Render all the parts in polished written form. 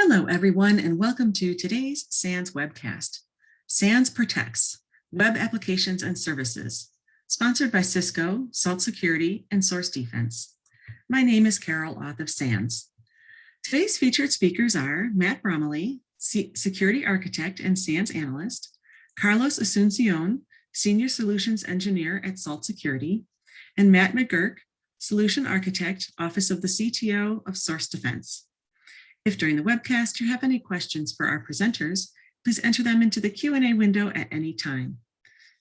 Hello, everyone, and welcome to today's SANS webcast. SANS protects web applications and services, sponsored by Cisco, Salt Security, and Source Defense. My name is Carol Auth of SANS. Today's featured speakers are Matt Bromley, Security Architect and SANS Analyst, Carlos Asuncion, Senior Solutions Engineer at Salt Security, and Matt McGurk, Solution Architect, Office of the CTO of Source Defense. If during the webcast you have any questions for our presenters, please enter them into the Q&A window at any time.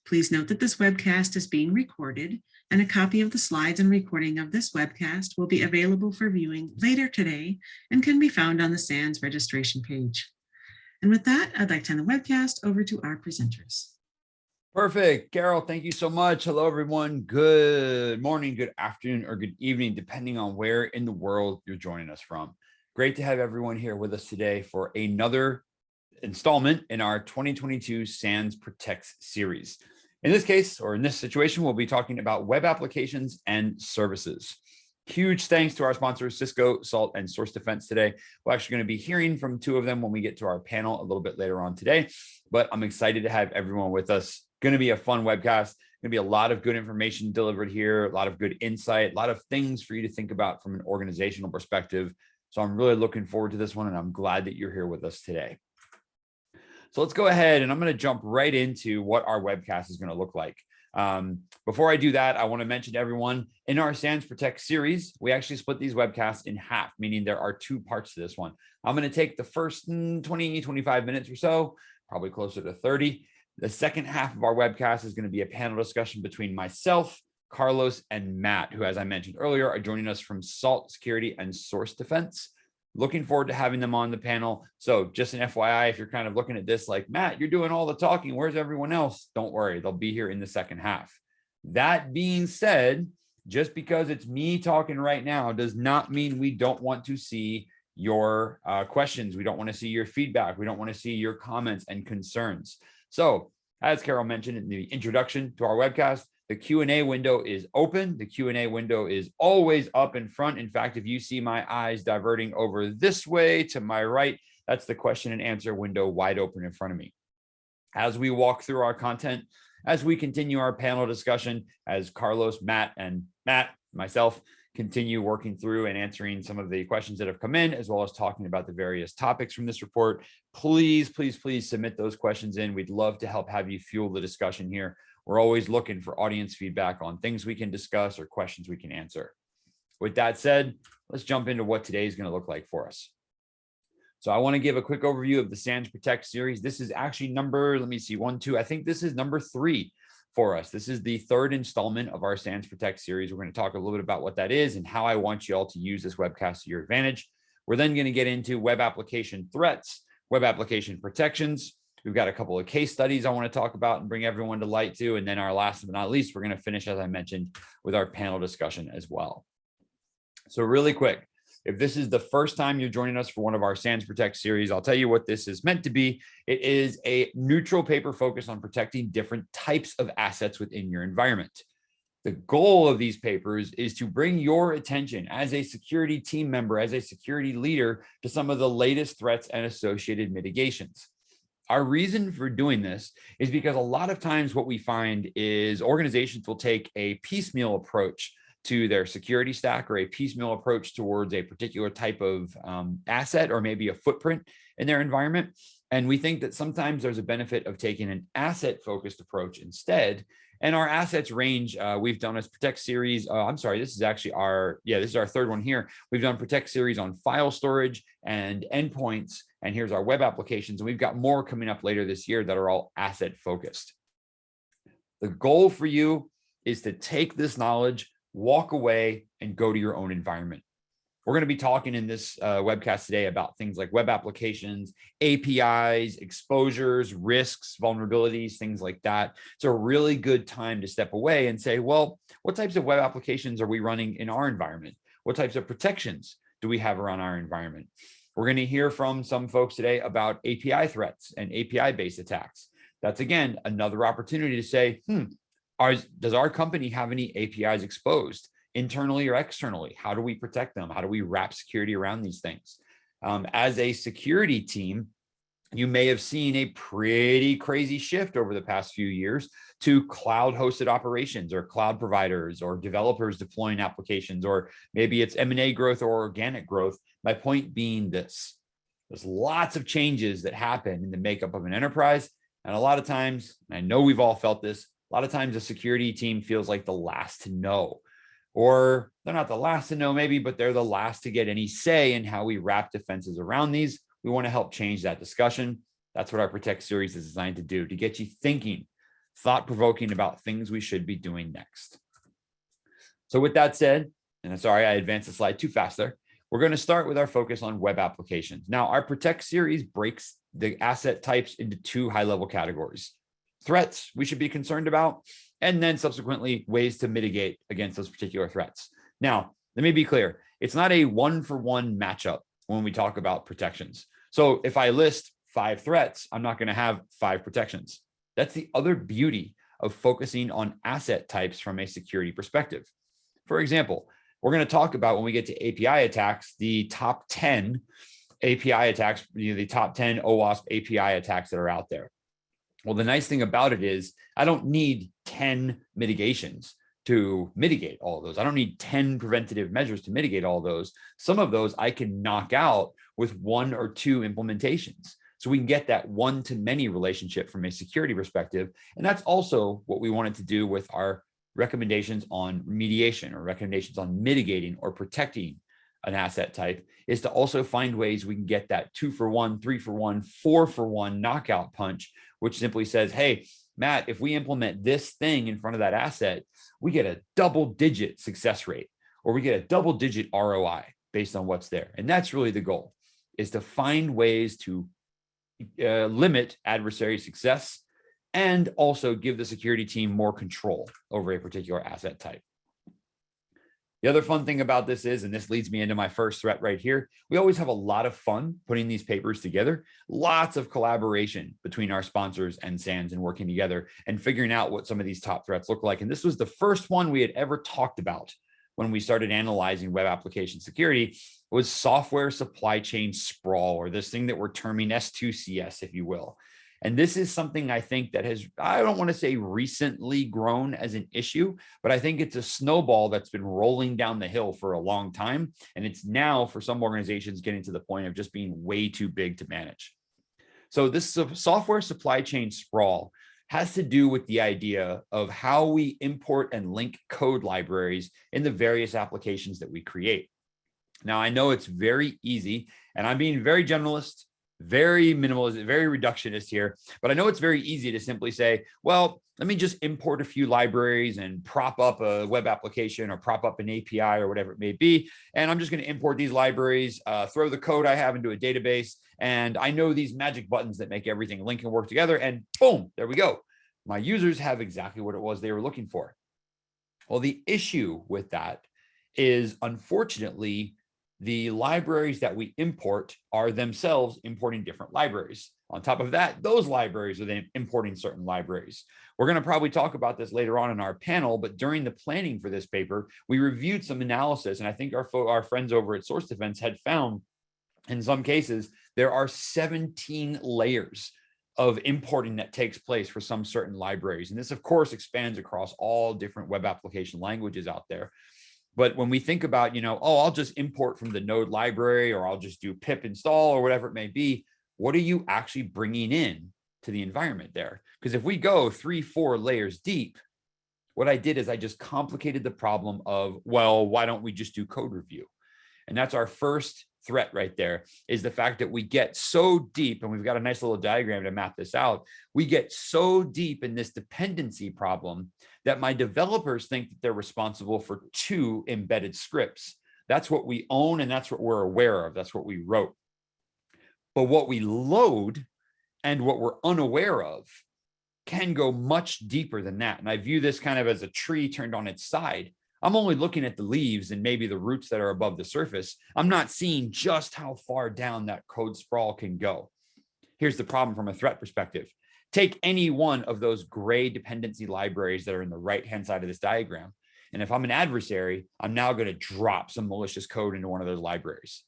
Please note that this webcast is being recorded, and a copy of the slides and recording of this webcast will be available for viewing later today and can be found on the SANS registration page. And with that, I'd like to hand the webcast over to our presenters. Perfect. Carol, thank you so much. Hello, everyone. Good morning, good afternoon, or good evening, depending on where in the world you're joining us from. Great to have everyone here with us today for another installment in our 2022 SANS Protects series. In this case, or in this situation, we'll be talking about web applications and services. Huge thanks to our sponsors, Cisco, Salt, and Source Defense today. We're actually going to be hearing from two of them when we get to our panel a little bit later on today, but I'm excited to have everyone with us. Going to be a fun webcast. Going to be a lot of good information delivered here, a lot of good insight, a lot of things for you to think about from an organizational perspective. So I'm really looking forward to this one, and I'm glad that you're here with us today. So let's go ahead, and I'm going to jump right into what our webcast is going to look like. Before I do that, I want to mention to everyone, in our SANS Protect series, we actually split these webcasts in half, meaning there are two parts to this one. I'm going to take the first 20, 25 minutes or so, probably closer to 30. The second half of our webcast is going to be a panel discussion between myself, Carlos, and Matt, who, as I mentioned earlier, are joining us from Salt Security and Source Defense. Looking forward to having them on the panel. So just an FYI, if you're kind of looking at this like, Matt, you're doing all the talking, where's everyone else? Don't worry, they'll be here in the second half. That being said, just because it's me talking right now does not mean we don't want to see your questions. We don't want to see your feedback. We don't want to see your comments and concerns. So as Carol mentioned in the introduction to our webcast, the Q&A window is open. The Q&A window is always up in front. In fact, if you see my eyes diverting over this way to my right, that's the question and answer window wide open in front of me. As we walk through our content, as we continue our panel discussion, as Carlos, Matt, and myself, continue working through and answering some of the questions that have come in, as well as talking about the various topics from this report, please, please, please submit those questions in. We'd love to help have you fuel the discussion here. We're always looking for audience feedback on things we can discuss or questions we can answer. With that said, let's jump into what today is going to look like for us. So I want to give a quick overview of the SANS Protect series. This is actually number, I think this is number 3 for us. This is the third installment of our SANS Protect series. We're going to talk a little bit about what that is and how I want you all to use this webcast to your advantage. We're then going to get into web application threats, web application protections. We've got a couple of case studies I want to talk about and bring everyone to light to. And then our last but not least, we're going to finish, as I mentioned, with our panel discussion as well. So really quick, if this is the first time you're joining us for one of our SANS Protect series, I'll tell you what this is meant to be. It is a neutral paper focused on protecting different types of assets within your environment. The goal of these papers is to bring your attention as a security team member, as a security leader, to some of the latest threats and associated mitigations. Our reason for doing this is because a lot of times what we find is organizations will take a piecemeal approach to their security stack, or a piecemeal approach towards a particular type of asset, or maybe a footprint in their environment. And we think that sometimes there's a benefit of taking an asset-focused approach instead. And our assets range, we've done a Protect series. This is actually this is our third one here. We've done Protect series on file storage and endpoints. And here's our web applications. And we've got more coming up later this year that are all asset focused. The goal for you is to take this knowledge, walk away, and go to your own environment. We're going to be talking in this webcast today about things like web applications, APIs, exposures, risks, vulnerabilities, things like that. It's a really good time to step away and say, well, what types of web applications are we running in our environment? What types of protections do we have around our environment? We're going to hear from some folks today about API threats and API-based attacks. That's, again, another opportunity to say, does our company have any APIs exposed? Internally or externally? How do we protect them? How do we wrap security around these things? As a security team, you may have seen a pretty crazy shift over the past few years to cloud hosted operations or cloud providers or developers deploying applications, or maybe it's M&A growth or organic growth. My point being this: there's lots of changes that happen in the makeup of an enterprise. And a lot of times, and I know we've all felt this, a lot of times a security team feels like the last to know, or they're not the last to know maybe, but they're the last to get any say in how we wrap defenses around these. We want to help change that discussion. That's what our Protect series is designed to do, to get you thinking, thought-provoking about things we should be doing next. So with that said, and sorry, I advanced the slide too fast there, we're going to start with our focus on web applications. Now, our Protect series breaks the asset types into two high-level categories: threats we should be concerned about, and then subsequently ways to mitigate against those particular threats. Now, let me be clear. It's not a one-for-one matchup when we talk about protections. So if I list 5 threats, I'm not going to have 5 protections. That's the other beauty of focusing on asset types from a security perspective. For example, we're going to talk about, when we get to API attacks, the top 10 API attacks, the top 10 OWASP API attacks that are out there. Well, the nice thing about it is I don't need 10 mitigations to mitigate all of those. I don't need 10 preventative measures to mitigate all of those. Some of those I can knock out with 1 or 2 implementations. So we can get that one-to-many relationship from a security perspective. And that's also what we wanted to do with our recommendations on remediation, or recommendations on mitigating or protecting an asset type, is to also find ways we can get that 2-for-1, 3-for-1, 4-for-1 knockout punch, which simply says, hey, Matt, if we implement this thing in front of that asset, we get a double-digit success rate, or we get a double-digit ROI based on what's there. And that's really the goal, is to find ways to limit adversary success and also give the security team more control over a particular asset type. The other fun thing about this is, and this leads me into my first threat right here, we always have a lot of fun putting these papers together, lots of collaboration between our sponsors and SANS, and working together and figuring out what some of these top threats look like. And this was the first one we had ever talked about when we started analyzing web application security, was software supply chain sprawl, or this thing that we're terming S2CS, if you will. And this is something I think that has, I don't want to say recently grown as an issue, but I think it's a snowball that's been rolling down the hill for a long time. And it's now, for some organizations, getting to the point of just being way too big to manage. So this software supply chain sprawl has to do with the idea of how we import and link code libraries in the various applications that we create. Now, I know it's very easy, and I'm being very generalist, very minimalist, very reductionist here, but I know it's very easy to simply say, well, let me just import a few libraries and prop up a web application or prop up an API or whatever it may be. And I'm just going to import these libraries, throw the code I have into a database. And I know these magic buttons that make everything link and work together. And boom, there we go. My users have exactly what it was they were looking for. Well, the issue with that is, unfortunately, the libraries that we import are themselves importing different libraries. On top of that, those libraries are then importing certain libraries. We're going to probably talk about this later on in our panel, but during the planning for this paper, we reviewed some analysis, and I think our friends over at Source Defense had found, in some cases, there are 17 layers of importing that takes place for some certain libraries. And this, of course, expands across all different web application languages out there. But when we think about, I'll just import from the node library, or I'll just do pip install or whatever it may be, what are you actually bringing in to the environment there? Because if we go 3-4 layers deep, what I did is I just complicated the problem of, well, why don't we just do code review? And that's our first threat right there, is the fact that we get so deep, and we've got a nice little diagram to map this out. We get so deep in this dependency problem that my developers think that they're responsible for 2 embedded scripts. That's what we own, and that's what we're aware of. That's what we wrote. But what we load and what we're unaware of can go much deeper than that. And I view this kind of as a tree turned on its side. I'm only looking at the leaves and maybe the roots that are above the surface. I'm not seeing just how far down that code sprawl can go. Here's the problem from a threat perspective. Take any one of those gray dependency libraries that are in the right-hand side of this diagram. And if I'm an adversary, I'm now going to drop some malicious code into one of those libraries.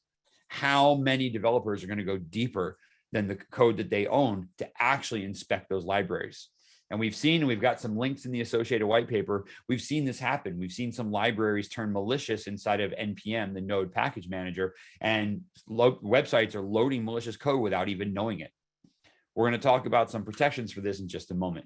how many developers are going to go deeper than the code that they own to actually inspect those libraries. And we've got some links in the associated white paper. We've seen this happen. We've seen some libraries turn malicious inside of NPM, the node package manager, and websites are loading malicious code without even knowing it. We're going to talk about some protections for this in just a moment.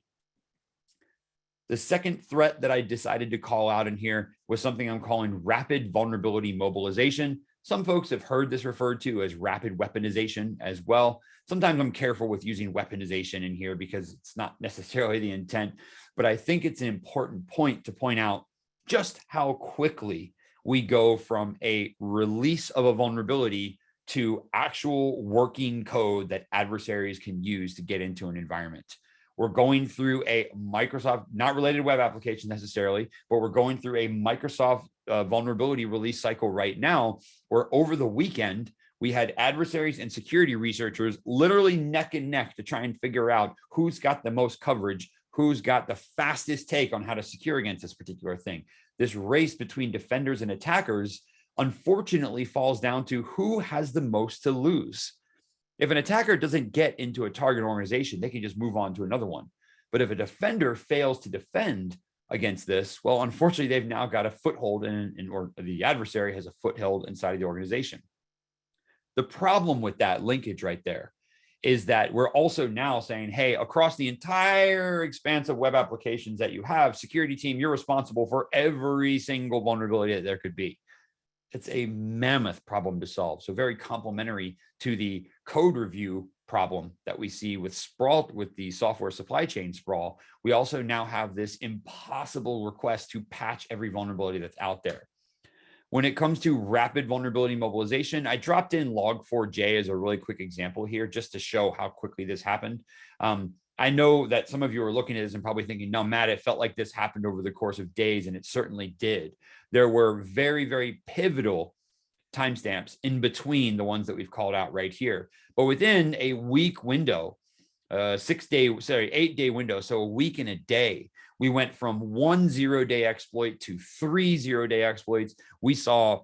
The second threat that I decided to call out in here was something I'm calling rapid vulnerability mobilization. Some folks have heard this referred to as rapid weaponization as well. Sometimes I'm careful with using weaponization in here because it's not necessarily the intent, but I think it's an important point to point out just how quickly we go from a release of a vulnerability to actual working code that adversaries can use to get into an environment. We're going through a Microsoft, not related to web applications necessarily, but we're going through a Microsoft vulnerability release cycle right now, where over the weekend, we had adversaries and security researchers literally neck and neck to try and figure out who's got the most coverage, who's got the fastest take on how to secure against this particular thing. This race between defenders and attackers, unfortunately, falls down to who has the most to lose. If an attacker doesn't get into a target organization, they can just move on to another one. But if a defender fails to defend against this, well, unfortunately, they've now got a foothold or the adversary has a foothold inside of the organization. The problem with that linkage right there is that we're also now saying, hey, across the entire expanse of web applications that you have, security team, you're responsible for every single vulnerability that there could be. It's a mammoth problem to solve. So very complementary to the code review problem that we see with sprawl, with the software supply chain sprawl. We also now have this impossible request to patch every vulnerability that's out there. When it comes to rapid vulnerability mobilization, I dropped in log4j as a really quick example here, just to show how quickly this happened. I know that some of you are looking at this and probably thinking, no, Matt, it felt like this happened over the course of days, and it certainly did. There were very, very pivotal timestamps in between the ones that we've called out right here. But within a week window, 8-day window, so a week and a day, we went from 1 0-day exploit to 3 0-day exploits. We saw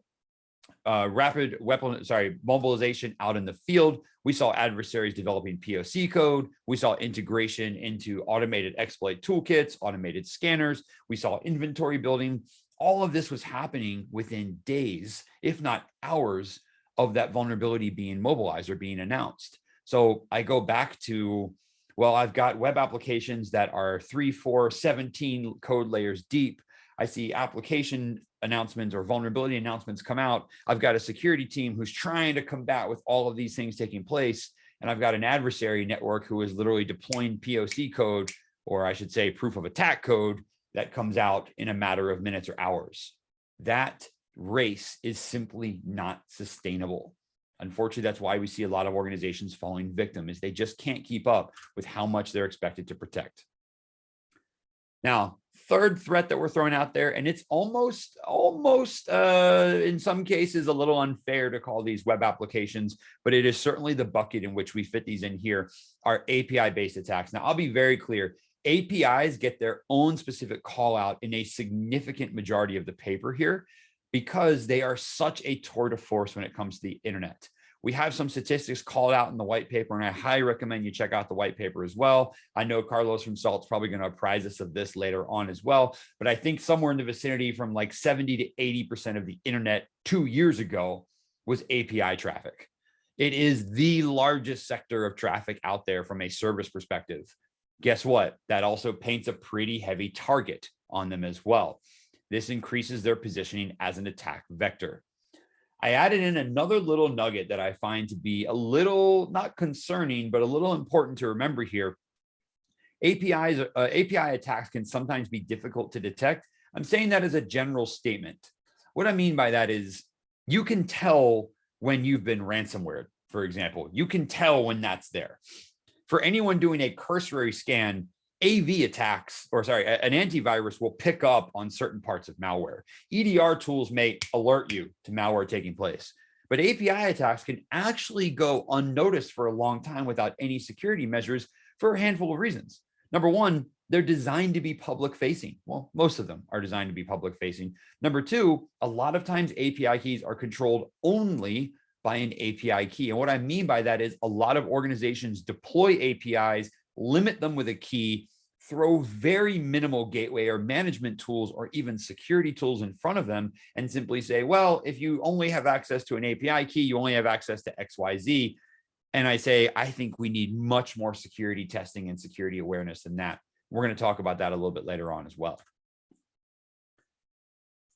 mobilization out in the field. We saw adversaries developing POC code. We saw integration into automated exploit toolkits, automated scanners. We saw inventory building. All of this was happening within days, if not hours, of that vulnerability being mobilized or being announced. So I go back to, well, I've got web applications that are 3, 4, 17 code layers deep. I see application announcements or vulnerability announcements come out. I've got a security team who's trying to combat with all of these things taking place. And I've got an adversary network who is literally deploying POC code, or I should say proof of attack code, that comes out in a matter of minutes or hours. That race is simply not sustainable. Unfortunately, that's why we see a lot of organizations falling victim, is they just can't keep up with how much they're expected to protect. Now, third threat that we're throwing out there, and it's almost in some cases a little unfair to call these web applications, but it is certainly the bucket in which we fit these in here, are API-based attacks. Now, I'll be very clear. APIs get their own specific call out in a significant majority of the paper here because they are such a tour de force when it comes to the internet. We have some statistics called out in the white paper, and I highly recommend you check out the white paper as well. I know Carlos from Salt's probably going to apprise us of this later on as well, but I think somewhere in the vicinity from like 70 to 80% of the internet 2 years ago was API traffic. It is the largest sector of traffic out there from a service perspective. Guess what? That also paints a pretty heavy target on them as well. This increases their positioning as an attack vector. I added in another little nugget that I find to be a little, not concerning, but a little important to remember here. API attacks can sometimes be difficult to detect. I'm saying that as a general statement. What I mean by that is you can tell when you've been ransomware, for example. You can tell when that's there. For anyone doing a cursory scan, AV attacks, an antivirus will pick up on certain parts of malware. EDR tools may alert you to malware taking place, but API attacks can actually go unnoticed for a long time without any security measures for a handful of reasons. Number one, they're designed to be public facing. Well, most of them are designed to be public facing. Number two, a lot of times API keys are controlled only by an API key. And what I mean by that is a lot of organizations deploy APIs, limit them with a key, throw very minimal gateway or management tools or even security tools in front of them and simply say, well, if you only have access to an API key, you only have access to XYZ. And I say, I think we need much more security testing and security awareness than that. We're going to talk about that a little bit later on as well.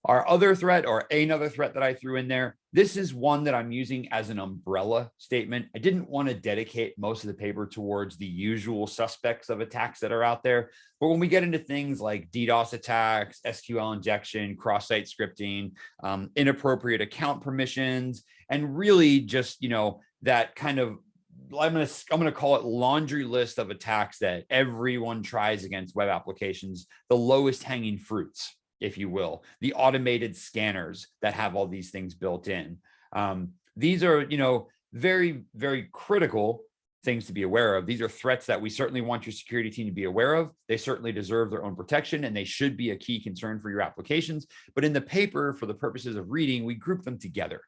Our other threat, or another threat that I threw in there, this is one that I'm using as an umbrella statement. I didn't want to dedicate most of the paper towards the usual suspects of attacks that are out there. But when we get into things like DDoS attacks, SQL injection, cross-site scripting, inappropriate account permissions, and really just, that kind of, I'm going to call it laundry list of attacks that everyone tries against web applications, the lowest hanging fruits, if you will, the automated scanners that have all these things built in. These are, very, very critical things to be aware of. These are threats that we certainly want your security team to be aware of. They certainly deserve their own protection, and they should be a key concern for your applications. But in the paper, for the purposes of reading, we group them together.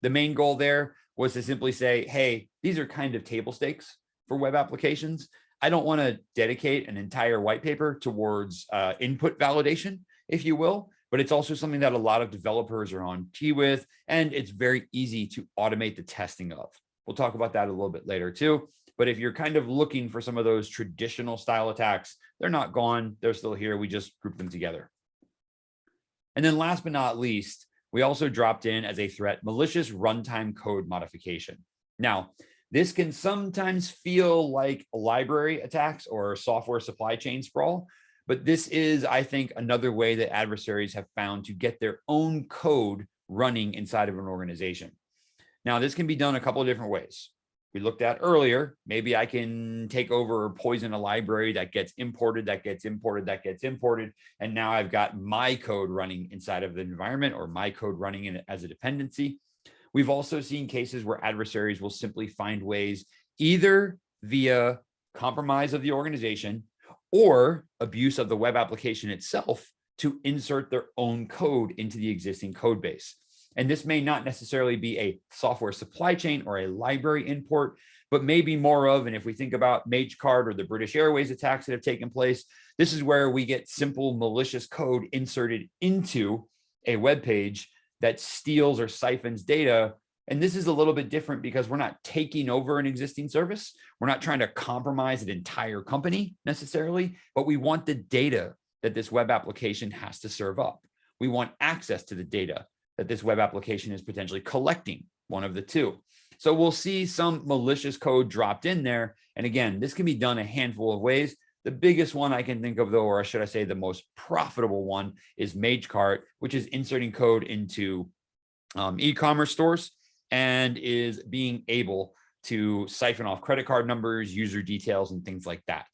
The main goal there was to simply say, hey, these are kind of table stakes for web applications. I don't want to dedicate an entire white paper towards input validation, if you will, but it's also something that a lot of developers are on key with, and it's very easy to automate the testing of. We'll talk about that a little bit later too. But if you're kind of looking for some of those traditional style attacks, they're not gone. They're still here. We just group them together. And then last but not least, we also dropped in as a threat, malicious runtime code modification. Now, this can sometimes feel like library attacks or software supply chain sprawl, but this is, I think, another way that adversaries have found to get their own code running inside of an organization. Now, this can be done a couple of different ways. We looked at earlier, maybe I can take over or poison a library that gets imported, and now I've got my code running inside of the environment or my code running in as a dependency. We've also seen cases where adversaries will simply find ways either via compromise of the organization or abuse of the web application itself to insert their own code into the existing code base. And this may not necessarily be a software supply chain or a library import, but maybe more of, and if we think about MageCard or the British Airways attacks that have taken place, this is where we get simple malicious code inserted into a web page that steals or siphons data. And this is a little bit different because we're not taking over an existing service. We're not trying to compromise an entire company necessarily, but we want the data that this web application has to serve up. We want access to the data that this web application is potentially collecting, one of the two. So we'll see some malicious code dropped in there. And again, this can be done a handful of ways. The biggest one I can think of, though, or should I say the most profitable one, is MageCart, which is inserting code into e-commerce stores and is being able to siphon off credit card numbers, user details, and things like that.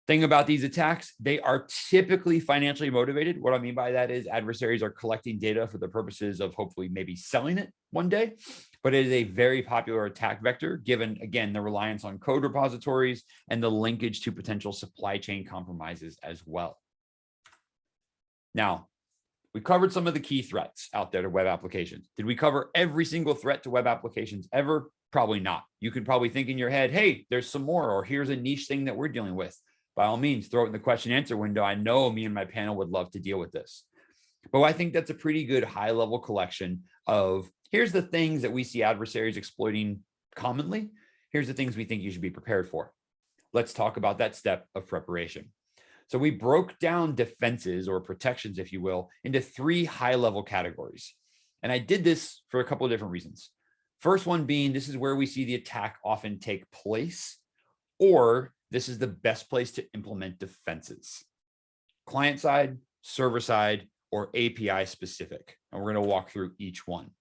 Thing about these attacks, they are typically financially motivated. What I mean by that is adversaries are collecting data for the purposes of hopefully maybe selling it one day, but it is a very popular attack vector given, again, the reliance on code repositories and the linkage to potential supply chain compromises as well. Now, we covered some of the key threats out there to web applications. Did we cover every single threat to web applications ever? Probably not. You could probably think in your head, hey, there's some more, or here's a niche thing that we're dealing with. By all means, throw it in the question and answer window. I know me and my panel would love to deal with this. But I think that's a pretty good high level collection of here's the things that we see adversaries exploiting commonly. Here's the things we think you should be prepared for. Let's talk about that step of preparation. So we broke down defenses or protections, if you will, into 3 high level categories. And I did this for a couple of different reasons. First one being, this is where we see the attack often take place, or this is the best place to implement defenses. Client side, server side, or API specific. And we're going to walk through each one.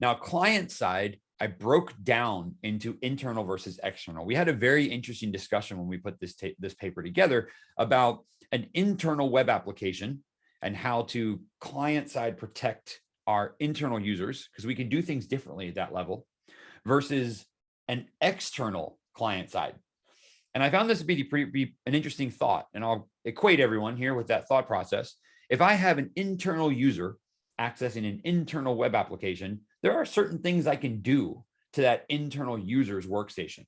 Now, client side, I broke down into internal versus external. We had a very interesting discussion when we put this paper together about an internal web application and how to client side protect our internal users, because we can do things differently at that level, versus an external client side. And I found this to be an interesting thought, and I'll equate everyone here with that thought process. If I have an internal user accessing an internal web application, there are certain things I can do to that internal user's workstation.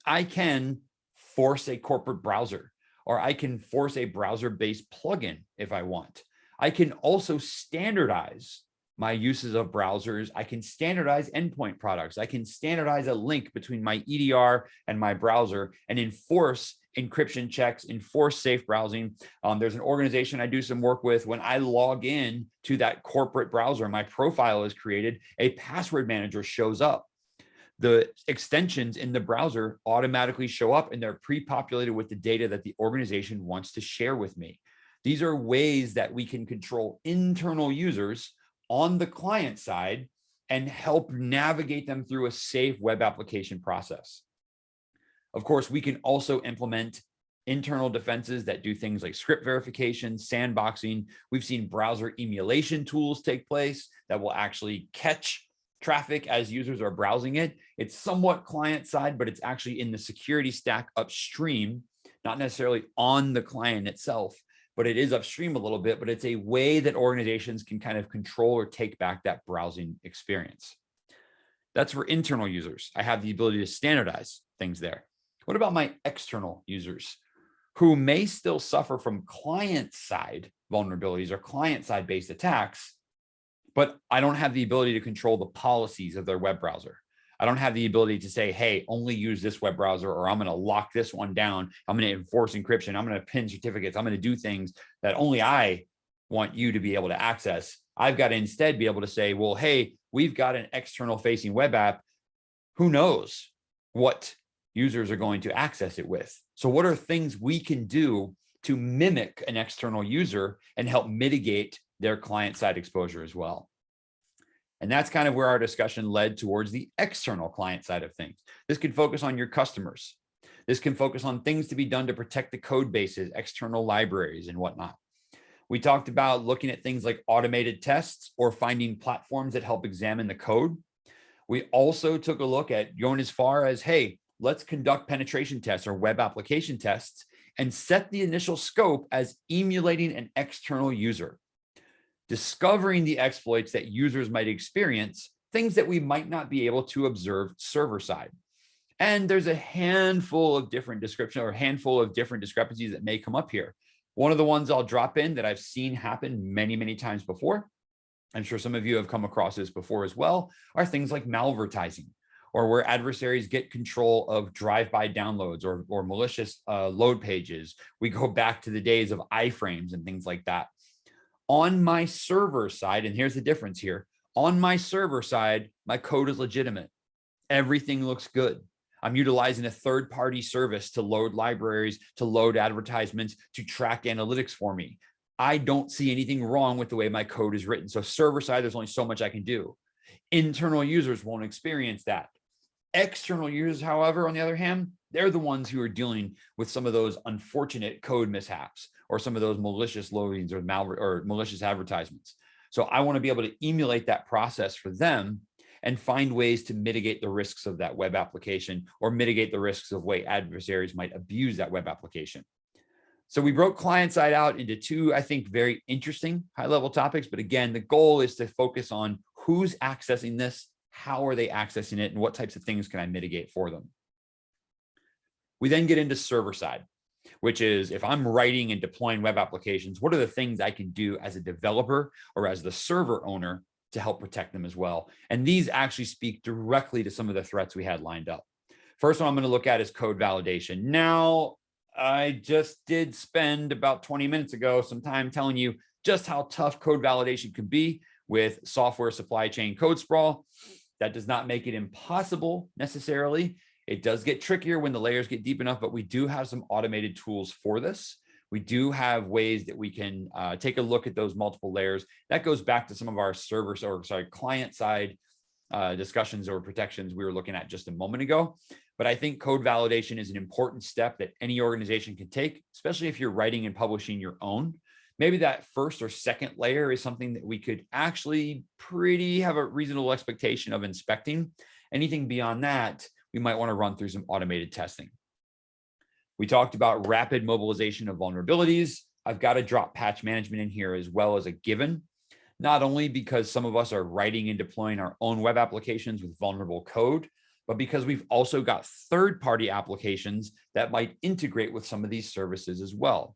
I can force a corporate browser, or I can force a browser-based plugin if I want. I can also standardize my uses of browsers. I can standardize endpoint products. I can standardize a link between my EDR and my browser and enforce encryption checks, enforce safe browsing. There's an organization I do some work with. When I log in to that corporate browser, my profile is created, a password manager shows up. The extensions in the browser automatically show up and they're pre-populated with the data that the organization wants to share with me. These are ways that we can control internal users on the client side and help navigate them through a safe web application process. Of course, we can also implement internal defenses that do things like script verification, sandboxing. We've seen browser emulation tools take place that will actually catch traffic as users are browsing it. It's somewhat client side, but it's actually in the security stack upstream, not necessarily on the client itself, but it is upstream a little bit, but it's a way that organizations can kind of control or take back that browsing experience. That's for internal users. I have the ability to standardize things there. What about my external users who may still suffer from client-side vulnerabilities or client-side based attacks, but I don't have the ability to control the policies of their web browser. I don't have the ability to say, hey, only use this web browser, or I'm going to lock this one down. I'm going to enforce encryption. I'm going to pin certificates. I'm going to do things that only I want you to be able to access. I've got to instead be able to say, well, hey, we've got an external facing web app. Who knows what users are going to access it with? So what are things we can do to mimic an external user and help mitigate their client-side exposure as well? And that's kind of where our discussion led towards the external client side of things. This can focus on your customers. This can focus on things to be done to protect the code bases, external libraries, and whatnot. We talked about looking at things like automated tests or finding platforms that help examine the code. We also took a look at going as far as, hey, let's conduct penetration tests or web application tests and set the initial scope as emulating an external user, discovering the exploits that users might experience, things that we might not be able to observe server side. And there's a handful of different descriptions or a handful of different discrepancies that may come up here. One of the ones I'll drop in that I've seen happen many, many times before, I'm sure some of you have come across this before as well, are things like malvertising, or where adversaries get control of drive-by downloads or malicious load pages. We go back to the days of iframes and things like that. On my server side, and here's the difference here, on my server side, my code is legitimate. Everything looks good. I'm utilizing a third-party service to load libraries, to load advertisements, to track analytics for me. I don't see anything wrong with the way my code is written. So server side, there's only so much I can do. Internal users won't experience that. External users, however, on the other hand, they're the ones who are dealing with some of those unfortunate code mishaps or some of those malicious loadings or malware or malicious advertisements. So I want to be able to emulate that process for them and find ways to mitigate the risks of that web application or mitigate the risks of way adversaries might abuse that web application. So we broke client side out into two, I think, very interesting high-level topics. But again, the goal is to focus on who's accessing this, how are they accessing it, and what types of things can I mitigate for them. We then get into server side, which is if I'm writing and deploying web applications, what are the things I can do as a developer or as the server owner to help protect them as well? And these actually speak directly to some of the threats we had lined up. First one I'm going to look at is code validation. Now, I just did spend about 20 minutes ago some time telling you just how tough code validation can be with software supply chain code sprawl. That does not make it impossible necessarily. It does get trickier when the layers get deep enough, but we do have some automated tools for this. We do have ways that we can take a look at those multiple layers. That goes back to some of our client side discussions or protections we were looking at just a moment ago. But I think code validation is an important step that any organization can take, especially if you're writing and publishing your own. Maybe that first or second layer is something that we could actually have a reasonable expectation of inspecting. Anything beyond that, we might want to run through some automated testing. We talked about rapid mobilization of vulnerabilities. I've got to drop patch management in here as well as a given. not only because some of us are writing and deploying our own web applications with vulnerable code, but because we've also got third-party applications that might integrate with some of these services as well.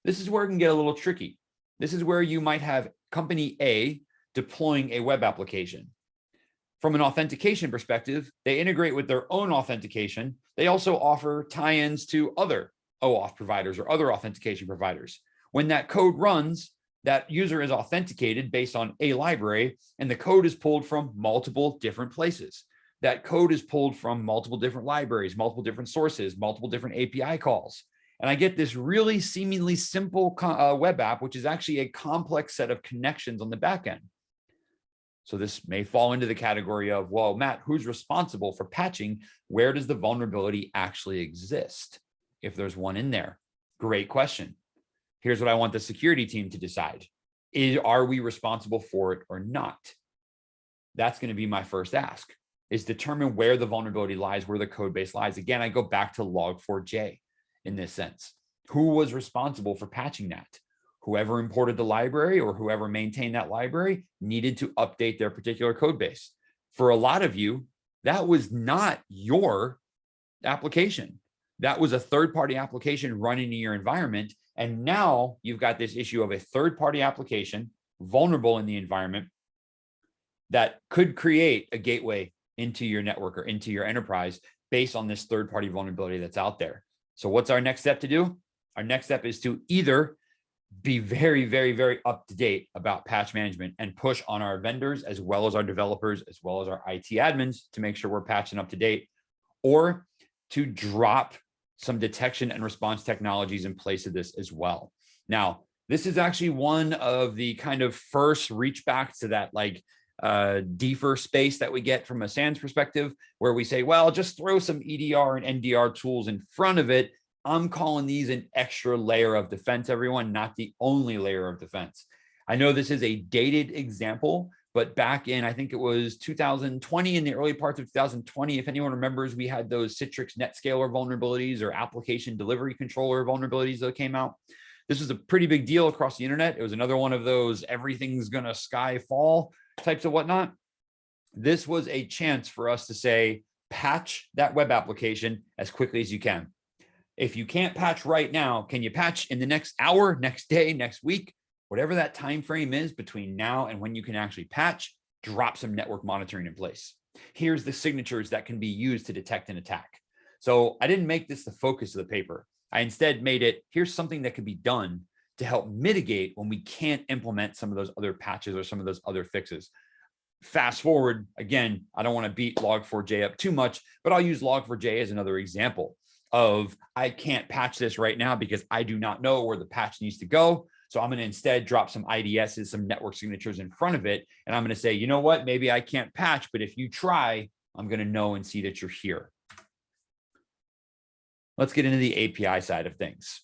This is where it can get a little tricky. This is where you might have company A deploying a web application. From an authentication perspective, they integrate with their own authentication. They also offer tie-ins to other OAuth providers or other authentication providers. When that code runs, that user is authenticated based on a library, and the code is pulled from multiple different places. That code is pulled from multiple different libraries, multiple different sources, multiple different API calls. And I get this really seemingly simple web app, which is actually a complex set of connections on the back end. So this may fall into the category of, well, Matt, who's responsible for patching? Where does the vulnerability actually exist? If there's one in there, great question. Here's what I want the security team to decide. Are we responsible for it or not? That's going to be my first ask, is determine where the vulnerability lies, where the code base lies. Again, I go back to log4j in this sense. Who was responsible for patching that? Whoever imported the library or whoever maintained that library needed to update their particular code base. For a lot of you, that was not your application. That was a third-party application running in your environment. And now you've got this issue of a third-party application vulnerable in the environment that could create a gateway into your network or into your enterprise based on this third-party vulnerability that's out there. So what's our next step to do? Our next step is to either be very, very, very up to date about patch management and push on our vendors as well as our developers, as well as our IT admins to make sure we're patching up to date, or to drop some detection and response technologies in place of this as well. Now, this is actually one of the kind of first reach back to that defer space that we get from a SANS perspective, where we say, well, just throw some EDR and NDR tools in front of it. I'm calling these an extra layer of defense, everyone, not the only layer of defense. I know this is a dated example, but back in, I think it was 2020, in the early parts of 2020, if anyone remembers, we had those Citrix NetScaler vulnerabilities or application delivery controller vulnerabilities that came out. This was a pretty big deal across the internet. It was another one of those everything's gonna sky fall types of whatnot. This was a chance for us to say, patch that web application as quickly as you can. If you can't patch right now, can you patch in the next hour, next day, next week? Whatever that time frame is between now and when you can actually patch, drop some network monitoring in place. Here's the signatures that can be used to detect an attack. So I didn't make this the focus of the paper. I instead made it, here's something that can be done to help mitigate when we can't implement some of those other patches or some of those other fixes. Fast forward, again, I don't want to beat log4j up too much, but I'll use log4j as another example of, I can't patch this right now because I do not know where the patch needs to go. So I'm going to instead drop some IDSs, some network signatures in front of it. And I'm going to say, you know what, maybe I can't patch, but if you try, I'm going to know and see that you're here. Let's get into the API side of things.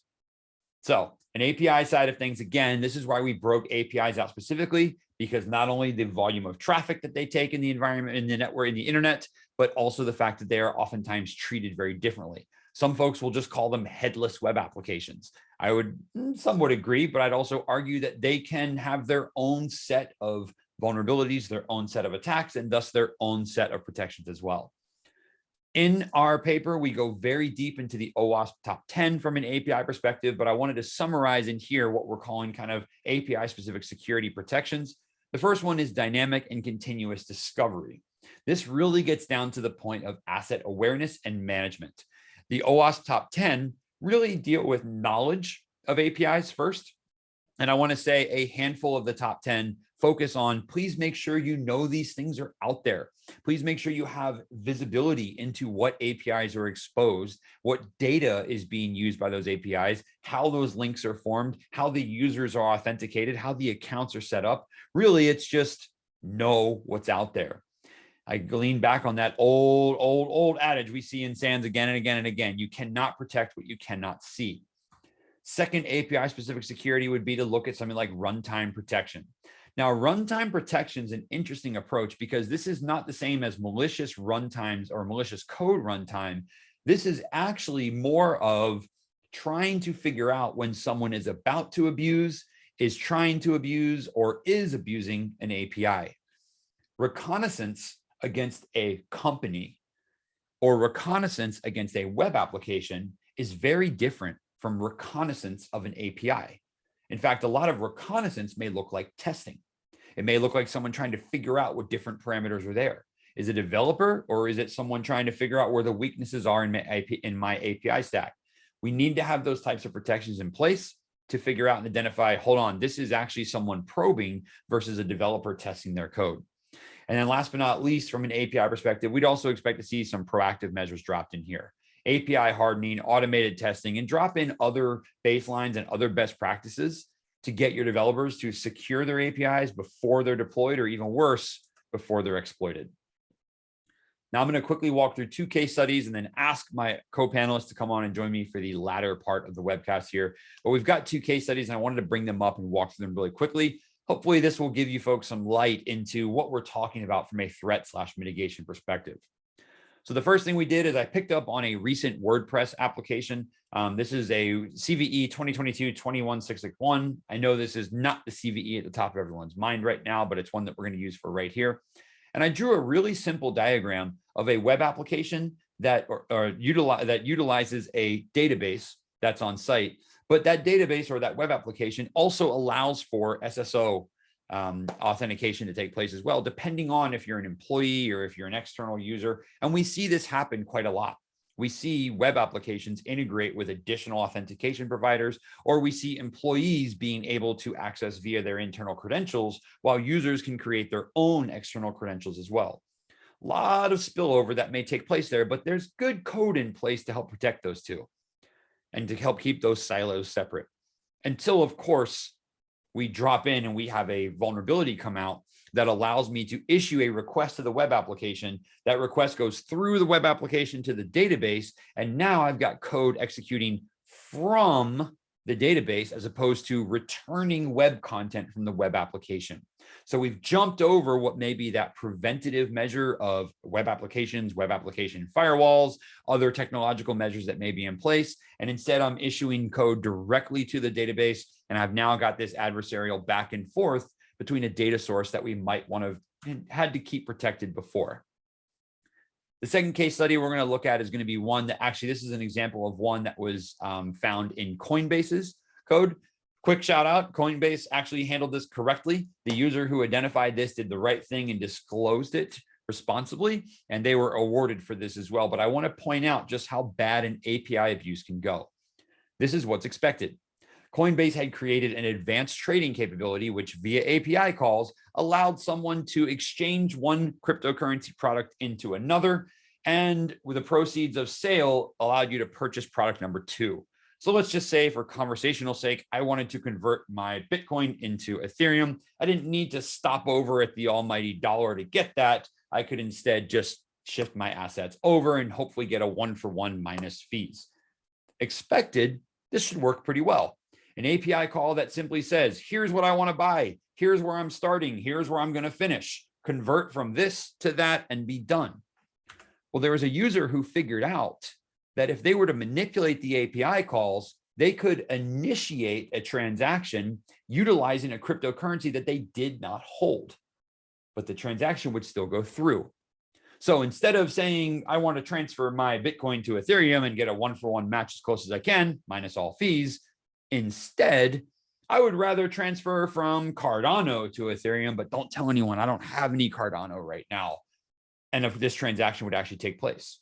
So an API side of things, again, this is why we broke APIs out specifically, because not only the volume of traffic that they take in the environment, in the network, in the internet, but also the fact that they are oftentimes treated very differently. Some folks will just call them headless web applications. I would somewhat agree, but I'd also argue that they can have their own set of vulnerabilities, their own set of attacks, and thus their own set of protections as well. In our paper, we go very deep into the OWASP top 10 from an API perspective, but I wanted to summarize in here what we're calling kind of API-specific security protections. The first one is dynamic and continuous discovery. This really gets down to the point of asset awareness and management. The OWASP top 10 really deal with knowledge of APIs first. And I want to say a handful of the top 10 focus on, please make sure you know these things are out there. Please make sure you have visibility into what APIs are exposed, what data is being used by those APIs, how those links are formed, how the users are authenticated, how the accounts are set up. Really, it's just know what's out there. I lean back on that old adage we see in SANS again and again and again. You cannot protect what you cannot see. Second API-specific security would be to look at something like runtime protection. Now, runtime protection is an interesting approach because this is not the same as malicious runtimes or malicious code runtime. This is actually more of trying to figure out when someone is about to abuse is trying to abuse or is abusing an API. Reconnaissance against a company or reconnaissance against a web application is very different from reconnaissance of an API. In fact, a lot of reconnaissance may look like testing. It may look like someone trying to figure out what different parameters are there. Is it a developer or is it someone trying to figure out where the weaknesses are in my API stack? We need to have those types of protections in place to figure out and identify, hold on, this is actually someone probing versus a developer testing their code. And then last but not least, from an API perspective, we'd also expect to see some proactive measures dropped in here. API hardening, automated testing, and drop in other baselines and other best practices to get your developers to secure their APIs before they're deployed, or even worse, before they're exploited. Now I'm going to quickly walk through 2 case studies and then ask my co-panelists to come on and join me for the latter part of the webcast here. But we've got 2 case studies and I wanted to bring them up and walk through them really quickly. Hopefully this will give you folks some light into what we're talking about from a threat/mitigation perspective. So the first thing we did is I picked up on a recent WordPress application. This is a CVE 2022-21661. I know this is not the CVE at the top of everyone's mind right now, but it's one that we're going to use for right here. And I drew a really simple diagram of a web application that utilizes a database that's on site. But that database or that web application also allows for SSO authentication to take place as well, depending on if you're an employee or if you're an external user. And we see this happen quite a lot. We see web applications integrate with additional authentication providers, or we see employees being able to access via their internal credentials while users can create their own external credentials as well. A lot of spillover that may take place there, but there's good code in place to help protect those two and to help keep those silos separate until, of course, we drop in and we have a vulnerability come out that allows me to issue a request to the web application. That request goes through the web application to the database. And now I've got code executing from the database as opposed to returning web content from the web application. So we've jumped over what may be that preventative measure of web applications, web application firewalls, other technological measures that may be in place. And instead I'm issuing code directly to the database. And I've now got this adversarial back and forth between a data source that we might want to had to keep protected before. The second case study we're going to look at is going to be one that actually, this is an example of one that was found in Coinbase's code. Quick shout out, Coinbase actually handled this correctly. The user who identified this did the right thing and disclosed it responsibly, and they were awarded for this as well. But I want to point out just how bad an API abuse can go. This is what's expected. Coinbase had created an advanced trading capability, which via API calls allowed someone to exchange one cryptocurrency product into another, and with the proceeds of sale allowed you to purchase product number 2. So let's just say for conversational sake, I wanted to convert my Bitcoin into Ethereum. I didn't need to stop over at the almighty dollar to get that. I could instead just shift my assets over and hopefully get a 1-for-1 minus fees. Expected, this should work pretty well. An API call that simply says, here's what I want to buy. Here's where I'm starting. Here's where I'm going to finish. Convert from this to that and be done. Well, there was a user who figured out that if they were to manipulate the API calls, they could initiate a transaction utilizing a cryptocurrency that they did not hold, but the transaction would still go through. So instead of saying, I want to transfer my Bitcoin to Ethereum and get a 1-for-1 match as close as I can, minus all fees, instead, I would rather transfer from Cardano to Ethereum, but don't tell anyone I don't have any Cardano right now. And if this transaction would actually take place.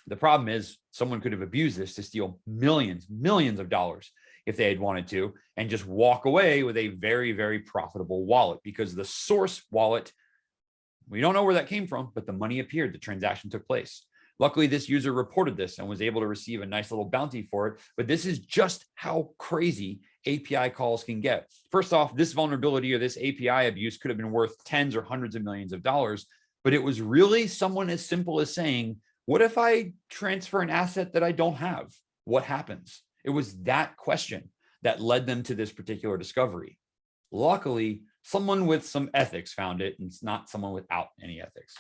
The problem is someone could have abused this to steal millions of dollars if they had wanted to, and just walk away with a very, very profitable wallet, because the source wallet, we don't know where that came from, but the money appeared, the transaction took place. Luckily, this user reported this and was able to receive a nice little bounty for it. But this is just how crazy API calls can get. First off, this vulnerability or this API abuse could have been worth tens or hundreds of millions of dollars, but it was really someone as simple as saying, what if I transfer an asset that I don't have? What happens? It was that question that led them to this particular discovery. Luckily, someone with some ethics found it, and it's not someone without any ethics.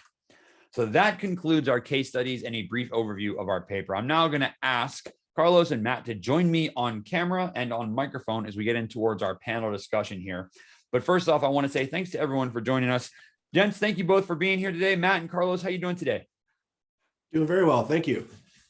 So that concludes our case studies and a brief overview of our paper. I'm now going to ask Carlos and Matt to join me on camera and on microphone as we get in towards our panel discussion here. But first off, I want to say thanks to everyone for joining us. Gents, thank you both for being here today. Matt and Carlos, how you doing today? Doing very well, thank you.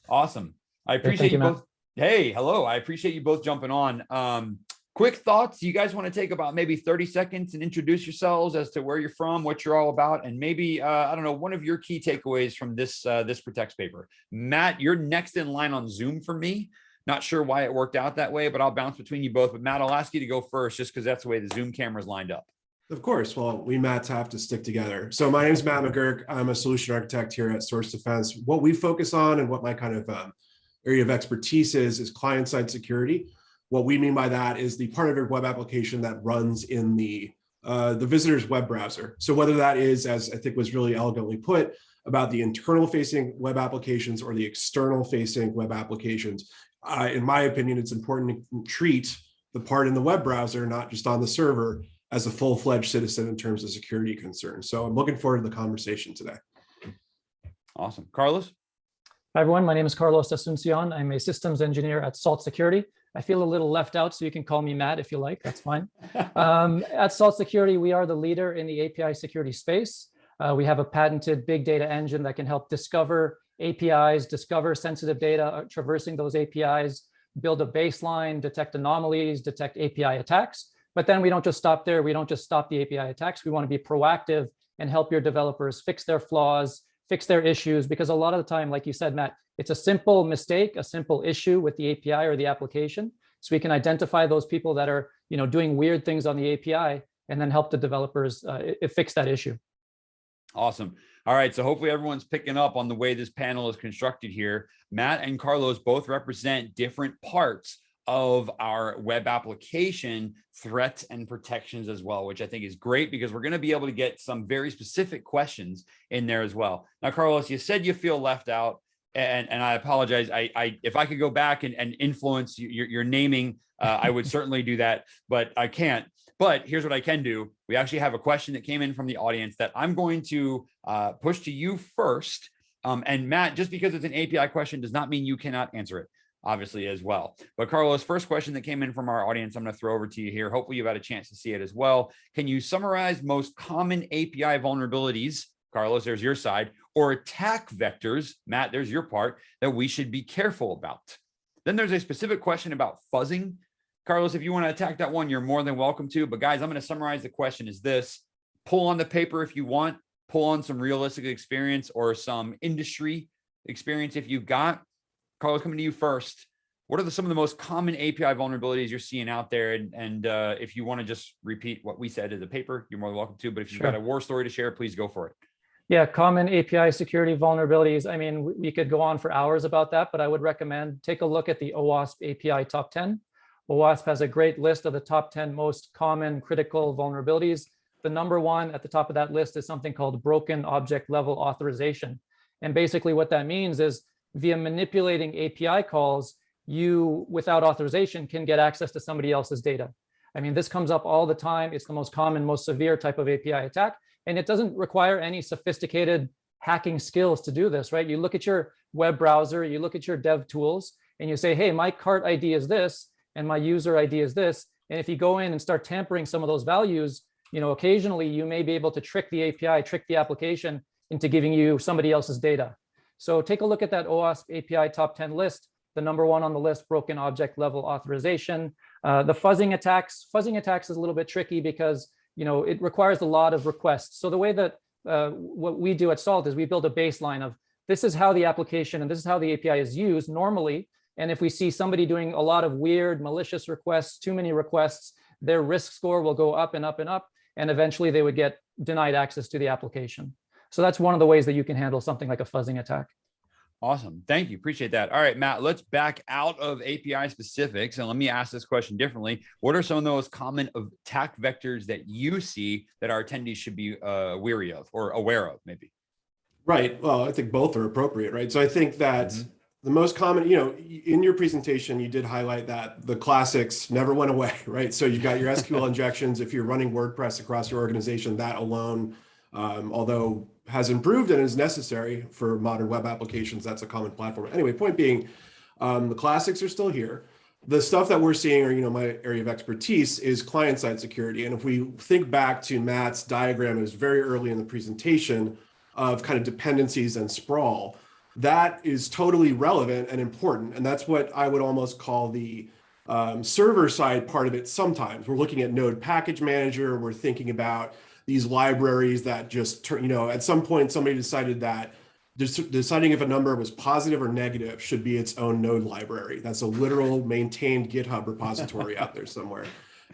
Awesome. I appreciate you both. Hey, hello. I appreciate you both jumping on. Quick thoughts. You guys want to take about maybe 30 seconds and introduce yourselves as to where you're from, what you're all about, and maybe, I don't know, one of your key takeaways from this Protects paper. Matt, you're next in line on Zoom for me. Not sure why it worked out that way, but I'll bounce between you both. But Matt, I'll ask you to go first just because that's the way the Zoom camera's lined up. Of course. Well, we Matts have to stick together. So my name is Matt McGurk. I'm a solution architect here at Source Defense. What we focus on and what my kind of area of expertise is client-side security. What we mean by that is the part of your web application that runs in the visitor's web browser. So whether that is, as I think was really elegantly put, about the internal facing web applications or the external facing web applications, in my opinion, it's important to treat the part in the web browser, not just on the server, as a full-fledged citizen in terms of security concerns. So I'm looking forward to the conversation today. Awesome. Carlos? Hi, everyone. My name is Carlos Asuncion. I'm a systems engineer at Salt Security. I feel a little left out, so you can call me Matt if you like. That's fine. At Salt Security, we are the leader in the API security space. We have a patented big data engine that can help discover APIs, discover sensitive data, traversing those APIs, build a baseline, detect anomalies, detect API attacks. But then we don't just stop there. We don't just stop the API attacks. We want to be proactive and help your developers fix their flaws, fix their issues, because a lot of the time, like you said, Matt, it's a simple mistake, a simple issue with the API or the application. So we can identify those people that are, doing weird things on the API and then help the developers fix that issue. Awesome. All right. So hopefully everyone's picking up on the way this panel is constructed here. Matt and Carlos both represent different parts of our web application threats and protections as well, which I think is great because we're going to be able to get some very specific questions in there as well. Now, Carlos, you said you feel left out, and I apologize. If I could go back and influence your naming, I would certainly do that, but I can't. But here's what I can do. We actually have a question that came in from the audience that I'm going to push to you first. And Matt, just because it's an API question does not mean you cannot answer it, obviously, as well. But Carlos, first question that came in from our audience, I'm going to throw over to you here. Hopefully you've had a chance to see it as well. Can you summarize most common API vulnerabilities? Carlos, there's your side, or attack vectors, Matt, there's your part, that we should be careful about. Then there's a specific question about fuzzing. Carlos, if you want to attack that one, you're more than welcome to. But guys, I'm going to summarize the question as this. Pull on the paper if you want. Pull on some realistic experience or some industry experience if you've got. Carlos, coming to you first. What are some of the most common API vulnerabilities you're seeing out there? And if you want to just repeat what we said in the paper, you're more than welcome to. But if you've got a war story to share, please go for it. Yeah, common API security vulnerabilities. I mean, we could go on for hours about that, but I would recommend take a look at the OWASP API Top 10. OWASP has a great list of the top 10 most common critical vulnerabilities. The number one at the top of that list is something called broken object level authorization. And basically what that means is via manipulating API calls, you, without authorization, can get access to somebody else's data. I mean, this comes up all the time. It's the most common, most severe type of API attack. And it doesn't require any sophisticated hacking skills to do this, right? You look at your web browser, you look at your dev tools, and you say, hey, my cart ID is this, and my user ID is this. And if you go in and start tampering some of those values, occasionally you may be able to trick the API, trick the application into giving you somebody else's data. So take a look at that OWASP API top 10 list. The number one on the list, broken object level authorization. The fuzzing attacks is a little bit tricky because it requires a lot of requests. So the way that what we do at Salt is we build a baseline of this is how the application and this is how the API is used normally. And if we see somebody doing a lot of weird malicious requests, too many requests, their risk score will go up and up and up, and eventually they would get denied access to the application. So that's one of the ways that you can handle something like a fuzzing attack. Awesome. Thank you. Appreciate that. All right, Matt, let's back out of API specifics and let me ask this question differently. What are some of the most common attack vectors that you see that our attendees should be wary of or aware of maybe? Right. Well, I think both are appropriate, right? So I think that the most common, in your presentation, you did highlight that the classics never went away, right? So you've got your SQL injections. If you're running WordPress across your organization, that alone, although has improved and is necessary for modern web applications, that's a common platform. Anyway, point being, The classics are still here. The stuff that we're seeing, or my area of expertise, is client-side security. And if we think back to Matt's diagram, it was very early in the presentation of kind of dependencies and sprawl. That is totally relevant and important, and that's what I would almost call the server side part of it. Sometimes we're looking at Node Package Manager. We're thinking about these libraries that just turn. At some point, somebody decided that deciding if a number was positive or negative should be its own node library. That's a literal maintained GitHub repository out there somewhere.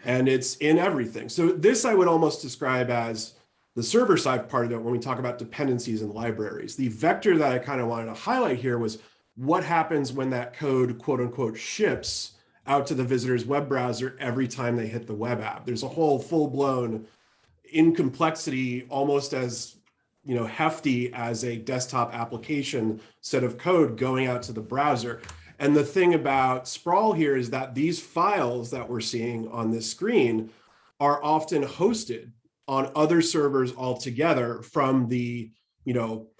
And it's in everything. So this I would almost describe as the server side part of it when we talk about dependencies and libraries. The vector that I kind of wanted to highlight here was what happens when that code, quote unquote, ships out to the visitor's web browser every time they hit the web app. There's a whole full-blown in complexity, almost as hefty as a desktop application set of code going out to the browser. And the thing about sprawl here is that these files that we're seeing on this screen are often hosted on other servers altogether from the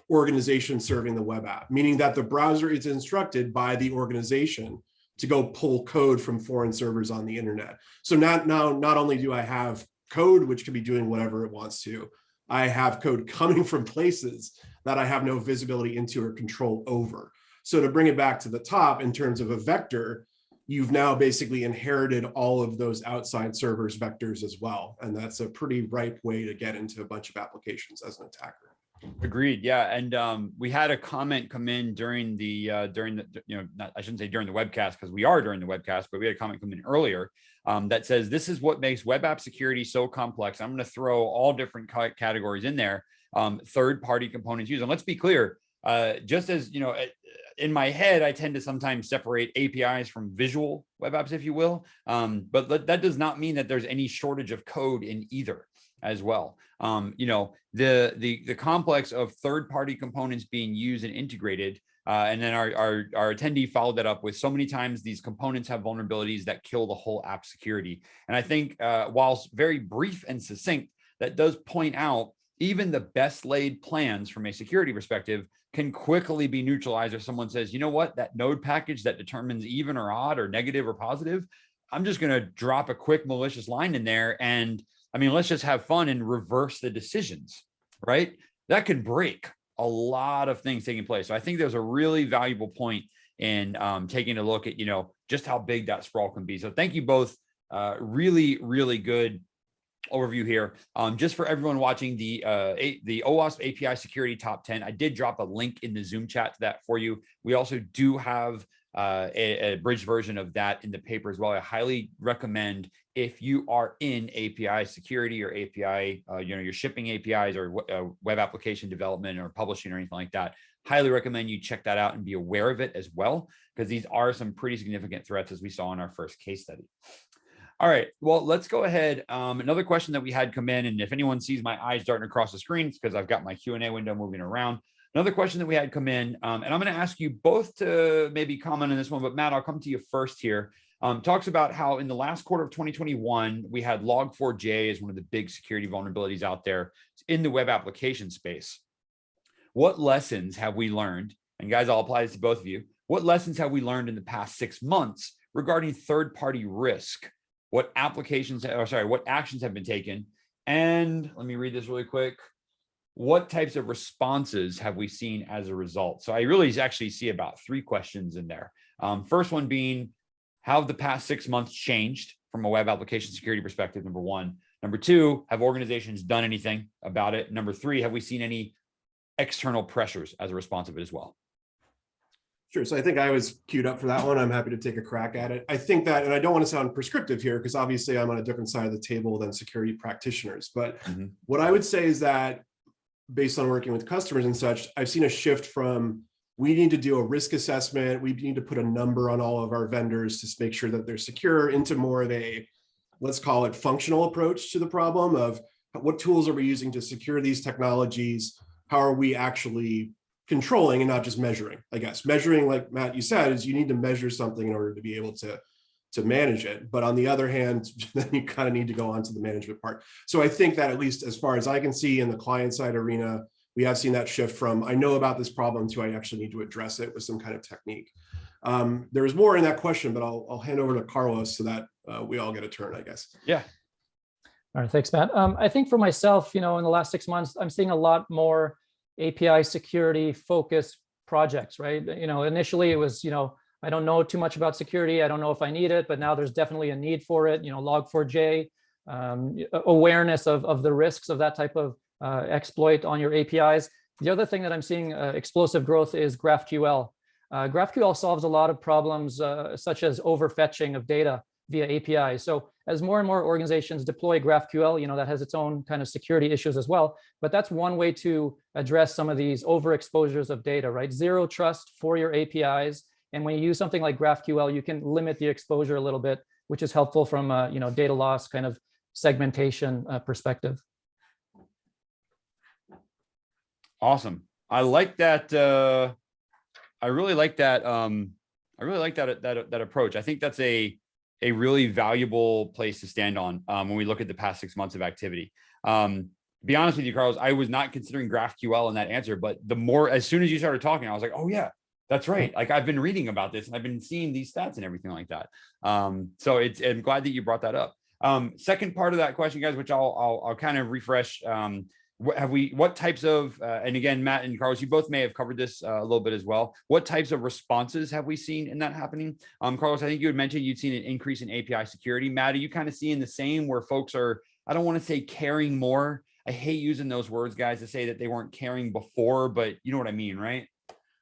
organization serving the web app, meaning that the browser is instructed by the organization to go pull code from foreign servers on the internet. So not only do I have code which can be doing whatever it wants to, I have code coming from places that I have no visibility into or control over. So to bring it back to the top in terms of a vector, you've now basically inherited all of those outside servers vectors as well. And that's a pretty ripe way to get into a bunch of applications as an attacker. Agreed. Yeah. And we had a comment come in during the, I shouldn't say during the webcast because we are during the webcast, but we had a comment come in earlier that says, this is what makes web app security so complex. I'm going to throw all different categories in there, third-party components used. And let's be clear, just as, in my head, I tend to sometimes separate APIs from visual web apps, if you will. But that does not mean that there's any shortage of code in either as well. The complex of third-party components being used and integrated, and then our attendee followed that up with so many times these components have vulnerabilities that kill the whole app security. And I think whilst very brief and succinct, that does point out even the best laid plans from a security perspective can quickly be neutralized if someone says, you know what, that node package that determines even or odd or negative or positive, I'm just going to drop a quick malicious line in there. And I mean, let's just have fun and reverse the decisions, right? That could break a lot of things taking place. So I think there's a really valuable point in taking a look at, just how big that sprawl can be. So thank you both. Really, really good overview here. Just for everyone watching the OWASP API security top 10, I did drop a link in the Zoom chat to that for you. We also do have a bridged version of that in the paper as well. I highly recommend if you are in API security or API, you're shipping APIs or web application development or publishing or anything like that, highly recommend you check that out and be aware of it as well, because these are some pretty significant threats as we saw in our first case study. All right, well, let's go ahead. Another question that we had come in, and if anyone sees my eyes darting across the screen, it's because I've got my Q&A window moving around. Another question that we had come in, and I'm going to ask you both to maybe comment on this one, but Matt, I'll come to you first here. Talks about how in the last quarter of 2021, we had Log4j as one of the big security vulnerabilities out there in the web application space. What lessons have we learned? And guys, I'll apply this to both of you. What lessons have we learned in the past 6 months regarding third-party risk? What actions have been taken? And let me read this really quick. What types of responses have we seen as a result? So I really actually see about 3 questions in there. First one being, how have the past 6 months changed from a web application security perspective, number 1. Number 2, have organizations done anything about it? Number 3, have we seen any external pressures as a response of it as well? Sure. So I think I was queued up for that one. I'm happy to take a crack at it. I think that, and I don't want to sound prescriptive here, because obviously I'm on a different side of the table than security practitioners. But what I would say is that based on working with customers and such, I've seen a shift from, we need to do a risk assessment, we need to put a number on all of our vendors to make sure that they're secure, into more of a, let's call it, functional approach to the problem of what tools are we using to secure these technologies? How are we actually controlling and not just measuring? I guess measuring, like Matt, you said, is you need to measure something in order to be able to manage it. But on the other hand, then you kind of need to go on to the management part. So I think that, at least as far as I can see in the client side arena, we have seen that shift from, I know about this problem, to I actually need to address it with some kind of technique. There was more in that question, but I'll hand over to Carlos so that we all get a turn, I guess. Yeah. All right, thanks, Matt. I think for myself, in the last 6 months, I'm seeing a lot more API security focused projects, right? Initially it was, I don't know too much about security. I don't know if I need it, but now there's definitely a need for it. Log4j, awareness of the risks of that type of exploit on your APIs. The other thing that I'm seeing explosive growth is GraphQL. GraphQL solves a lot of problems such as overfetching of data via APIs. So as more and more organizations deploy GraphQL, that has its own kind of security issues as well. But that's one way to address some of these overexposures of data, right? Zero trust for your APIs. And when you use something like GraphQL, you can limit the exposure a little bit, which is helpful from a data loss kind of segmentation perspective. Awesome. I like that. I really like that. I really like that approach. I think that's a really valuable place to stand on when we look at the past 6 months of activity. To be honest with you, Carlos, I was not considering GraphQL in that answer, but as soon as you started talking, I was like, oh yeah, that's right. Like I've been reading about this and I've been seeing these stats and everything like that. So I'm glad that you brought that up. Second part of that question, guys, which I'll kind of refresh. What types of, and again, Matt and Carlos, you both may have covered this a little bit as well. What types of responses have we seen in that happening? Carlos, I think you had mentioned you'd seen an increase in API security. Matt, are you kind of seeing the same where folks are, I don't want to say caring more. I hate using those words, guys, to say that they weren't caring before, but you know what I mean, right?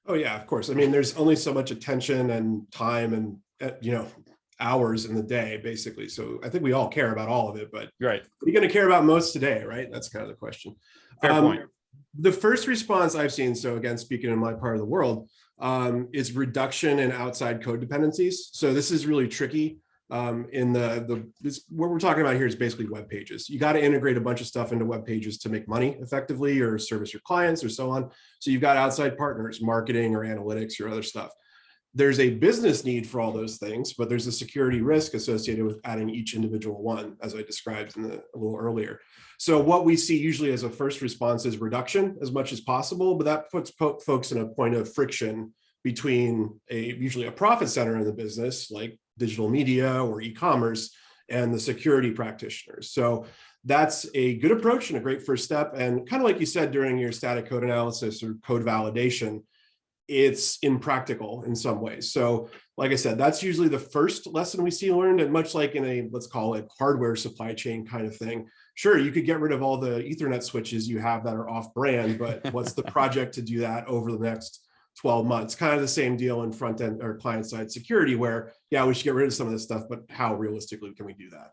Oh yeah, of course. I mean, there's only so much attention and time and, hours in the day, basically. So I think we all care about all of it, but right. What are you going to care about most today, right? That's kind of the question. Fair point. The first response I've seen, so again, speaking in my part of the world, is reduction in outside code dependencies. So this is really tricky. What we're talking about here is basically web pages. You got to integrate a bunch of stuff into web pages to make money effectively or service your clients or so on. So you've got outside partners, marketing or analytics or other stuff. There's a business need for all those things, but there's a security risk associated with adding each individual one, as I described a little earlier. So what we see usually as a first response is reduction as much as possible, but that puts folks in a point of friction between usually a profit center in the business, like digital media or e-commerce, and the security practitioners. So that's a good approach and a great first step. And kind of like you said during your static code analysis or code validation, it's impractical in some ways. So like I said, that's usually the first lesson we see learned, and much like in a, let's call it hardware supply chain kind of thing. Sure, you could get rid of all the Ethernet switches you have that are off brand, but what's the project to do that over the next 12 months? Kind of the same deal in front end or client side security where, yeah, we should get rid of some of this stuff, but how realistically can we do that?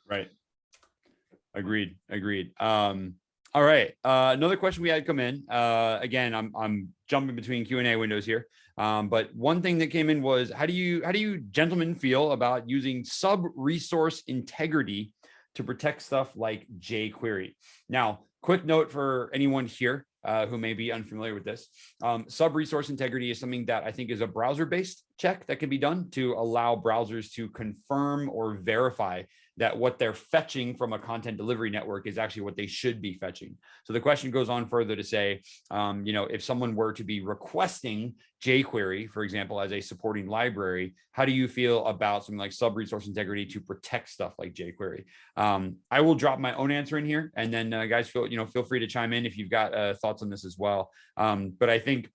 Right. Agreed. All right. Another question we had come in. Again, I'm jumping between Q&A windows here. But one thing that came in was, how do you gentlemen feel about using sub-resource integrity to protect stuff like jQuery? Now, quick note for anyone here who may be unfamiliar with this. Sub-resource integrity is something that I think is a browser-based check that can be done to allow browsers to confirm or verify that what they're fetching from a content delivery network is actually what they should be fetching. So the question goes on further to say, if someone were to be requesting jQuery, for example, as a supporting library, how do you feel about something like sub-resource integrity to protect stuff like jQuery? I will drop my own answer in here, and then guys, feel free to chime in if you've got thoughts on this as well. But I think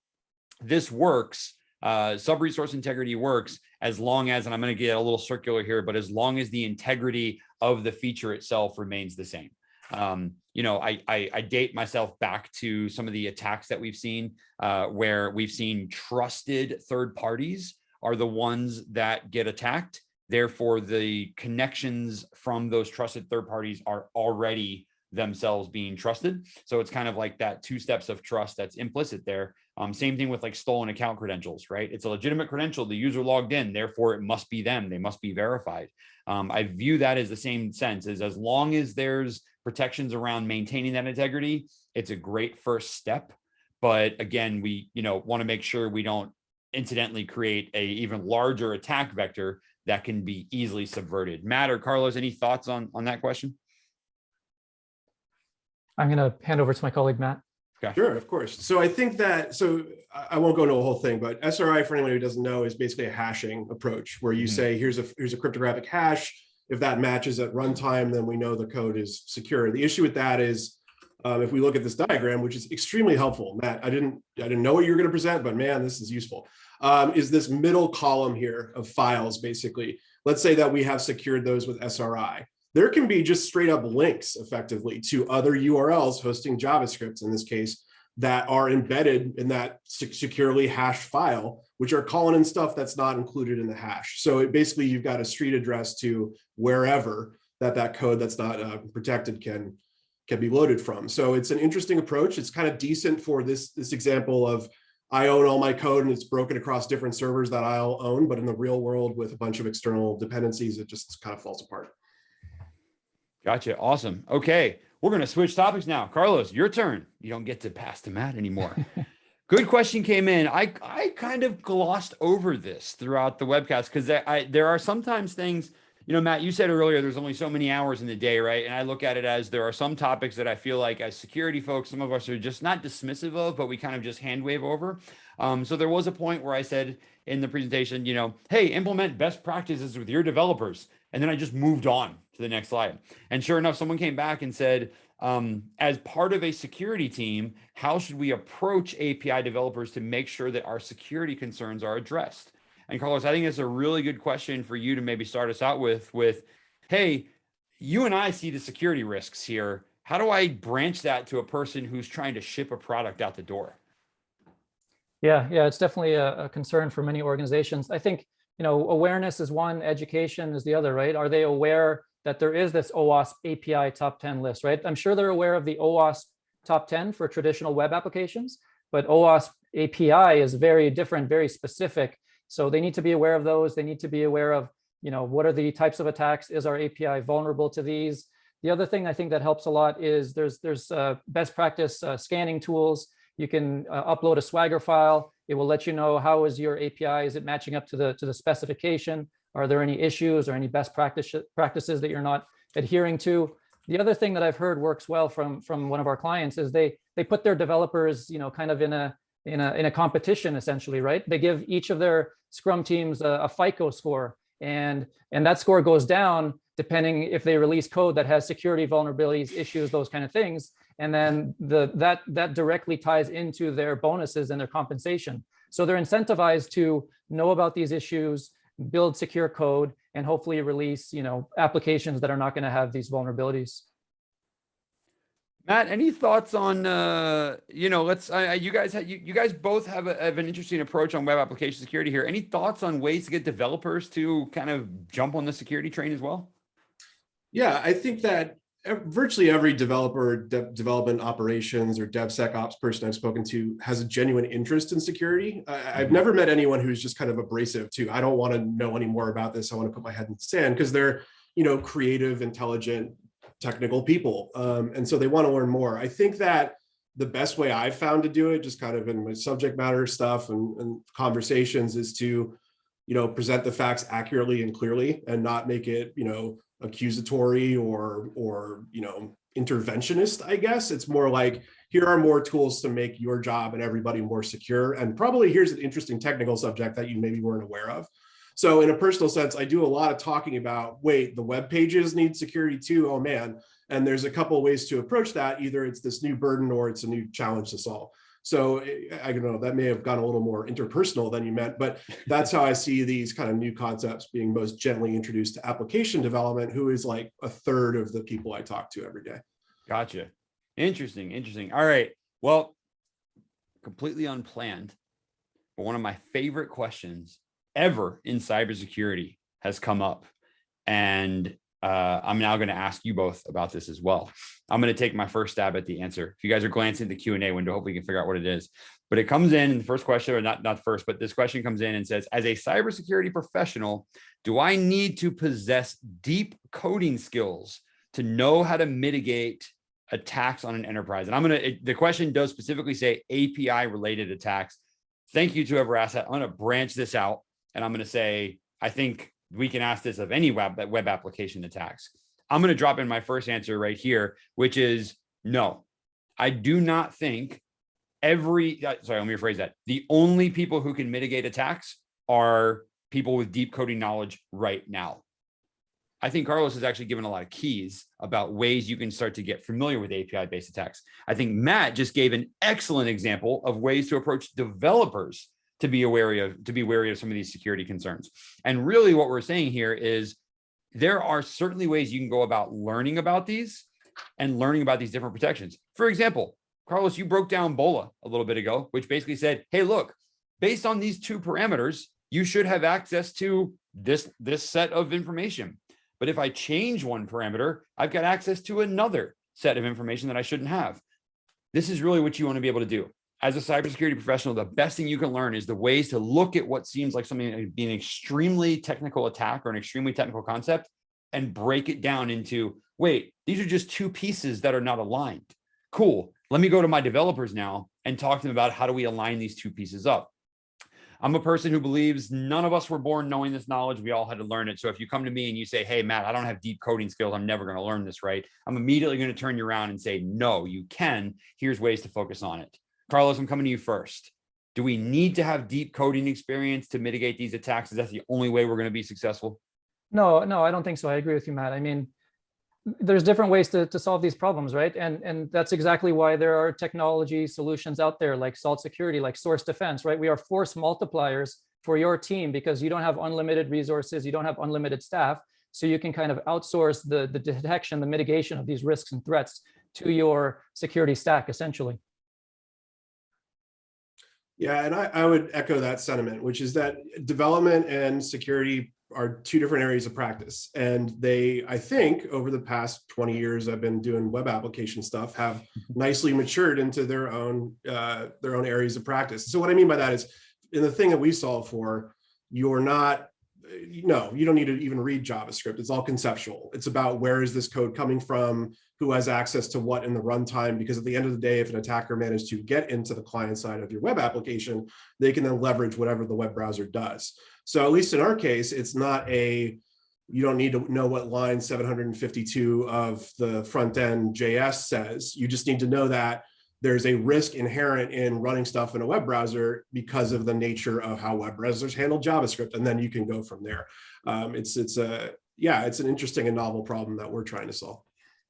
this works. Sub-resource integrity works as long as, and I'm going to get a little circular here, but as long as the integrity of the feature itself remains the same. I date myself back to some of the attacks that we've seen where we've seen trusted third parties are the ones that get attacked. Therefore, the connections from those trusted third parties are already themselves being trusted. So it's kind of like that 2 steps of trust that's implicit there. Same thing with like stolen account credentials, right? It's a legitimate credential. The user logged in, therefore it must be them. They must be verified. I view that as the same sense as long as there's protections around maintaining that integrity, it's a great first step. But again, we want to make sure we don't incidentally create a even larger attack vector that can be easily subverted. Matt or Carlos, any thoughts on that question? I'm going to hand over to my colleague, Matt. Okay. Sure, of course. So I think that, so I won't go into a whole thing, but SRI, for anyone who doesn't know, is basically a hashing approach where you say, here's a cryptographic hash. If that matches at runtime, then we know the code is secure. The issue with that is, if we look at this diagram, which is extremely helpful, Matt, I didn't know what you were going to present, but man, this is useful. Is this middle column here of files, basically. Let's say that we have secured those with SRI. There can be just straight up links effectively to other URLs hosting JavaScript in this case that are embedded in that securely hashed file, which are calling in stuff that's not included in the hash. So basically you've got a street address to wherever that code that's not protected can be loaded from. So it's an interesting approach. It's kind of decent for this example of I own all my code and it's broken across different servers that I'll own, but in the real world with a bunch of external dependencies, it just kind of falls apart. Gotcha. Awesome. Okay. We're going to switch topics now. Carlos, your turn. You don't get to pass to Matt anymore. Good question came in. I kind of glossed over this throughout the webcast because there are sometimes things, you know, Matt, you said earlier, there's only so many hours in the day, right? And I look at it as there are some topics that I feel like as security folks, some of us are just not dismissive of, but we kind of just hand wave over. So there was a point where I said in the presentation, you know, hey, implement best practices with your developers. And then I just moved on to the next slide. And sure enough, someone came back and said, as part of a security team, how should we approach API developers to make sure that our security concerns are addressed? And Carlos, I think it's a really good question for you to maybe start us out with, hey, you and I see the security risks here. How do I branch that to a person who's trying to ship a product out the door? Yeah, it's definitely a concern for many organizations. I think, you know, awareness is one, education is the other, right? Are they aware that there is this OWASP API top 10 list, right? I'm sure they're aware of the OWASP top 10 for traditional web applications, but OWASP API is very different, very specific. So they need to be aware of those. They need to be aware of, you know, what are the types of attacks? Is our API vulnerable to these? The other thing I think that helps a lot is there's best practice scanning tools. You can upload a Swagger file. It will let you know how is your API, is it matching up to the specification? Are there any issues or any best practices that you're not adhering to? The other thing that I've heard works well from one of our clients is they put their developers, you know, kind of in a competition essentially, right? They give each of their Scrum teams a FICO score, and that score goes down depending if they release code that has security vulnerabilities, issues, those kind of things. And then that directly ties into their bonuses and their compensation. So they're incentivized to know about these issues, build secure code, and hopefully release, you know, applications that are not going to have these vulnerabilities. Matt, any thoughts on, you know, you guys both have an interesting approach on web application security here. Any thoughts on ways to get developers to kind of jump on the security train as well? Yeah, I think that virtually every developer, development operations or DevSecOps person I've spoken to has a genuine interest in security. I've never met anyone who's just kind of abrasive to, I don't want to know any more about this. I want to put my head in the sand, because they're, you know, creative, intelligent, technical people. And so they want to learn more. I think that the best way I've found to do it, just kind of in my subject matter stuff and conversations, is to, you know, present the facts accurately and clearly and not make it, you know, accusatory or you know, interventionist. I guess it's more like, here are more tools to make your job and everybody more secure, and probably here's an interesting technical subject that you maybe weren't aware of. So in a personal sense, I do a lot of talking about, wait, the web pages need security too, oh man. And there's a couple of ways to approach that. Either it's this new burden or it's a new challenge to solve. So I don't know, that may have gone a little more interpersonal than you meant, but that's how I see these kind of new concepts being most gently introduced to application development, who is like a third of the people I talk to every day. Gotcha. Interesting. All right. Well, completely unplanned, but one of my favorite questions ever in cybersecurity has come up, and I'm now going to ask you both about this as well. I'm going to take my first stab at the answer. If you guys are glancing at the Q&A window, hopefully you can figure out what it is. But it comes in the first question, or not first, but this question comes in and says, as a cybersecurity professional, do I need to possess deep coding skills to know how to mitigate attacks on an enterprise? And the question does specifically say API related attacks. Thank you to whoever asked that. I'm going to branch this out, and I'm going to say, I think we can ask this of any web application attacks. I'm going to drop in my first answer right here, which is no. I do not think sorry, let me rephrase that. The only people who can mitigate attacks are people with deep coding knowledge right now. I think Carlos has actually given a lot of keys about ways you can start to get familiar with API-based attacks. I think Matt just gave an excellent example of ways to approach developers to be wary of some of these security concerns. And really what we're saying here is there are certainly ways you can go about learning about these and learning about these different protections. For example, Carlos, you broke down BOLA a little bit ago, which basically said, hey, look, based on these two parameters, you should have access to this set of information. But if I change one parameter, I've got access to another set of information that I shouldn't have. This is really what you want to be able to do. As a cybersecurity professional, the best thing you can learn is the ways to look at what seems like something that be an extremely technical attack or an extremely technical concept and break it down into, wait, these are just two pieces that are not aligned. Cool. Let me go to my developers now and talk to them about how do we align these two pieces up. I'm a person who believes none of us were born knowing this knowledge. We all had to learn it. So if you come to me and you say, hey, Matt, I don't have deep coding skills, I'm never going to learn this, right? I'm immediately going to turn you around and say, no, you can. Here's ways to focus on it. Carlos, I'm coming to you first. Do we need to have deep coding experience to mitigate these attacks? Is that the only way we're going to be successful? No, I don't think so. I agree with you, Matt. I mean, there's different ways to solve these problems, right? And that's exactly why there are technology solutions out there like Salt Security, like Source Defense, right? We are force multipliers for your team because you don't have unlimited resources, you don't have unlimited staff. So you can kind of outsource the detection, the mitigation of these risks and threats to your security stack, essentially. Yeah, and I would echo that sentiment, which is that development and security are two different areas of practice. And they, I think, over the past 20 years I've been doing web application stuff, have nicely matured into their own areas of practice. So what I mean by that is, in the thing that we solve for, you're not, no, you don't need to even read JavaScript. It's all conceptual. It's about where is this code coming from, who has access to what in the runtime, because at the end of the day, if an attacker managed to get into the client side of your web application, they can then leverage whatever the web browser does. So at least in our case, it's not you don't need to know what line 752 of the front end JS says. You just need to know that there's a risk inherent in running stuff in a web browser because of the nature of how web browsers handle JavaScript, and then you can go from there. It's an interesting and novel problem that we're trying to solve.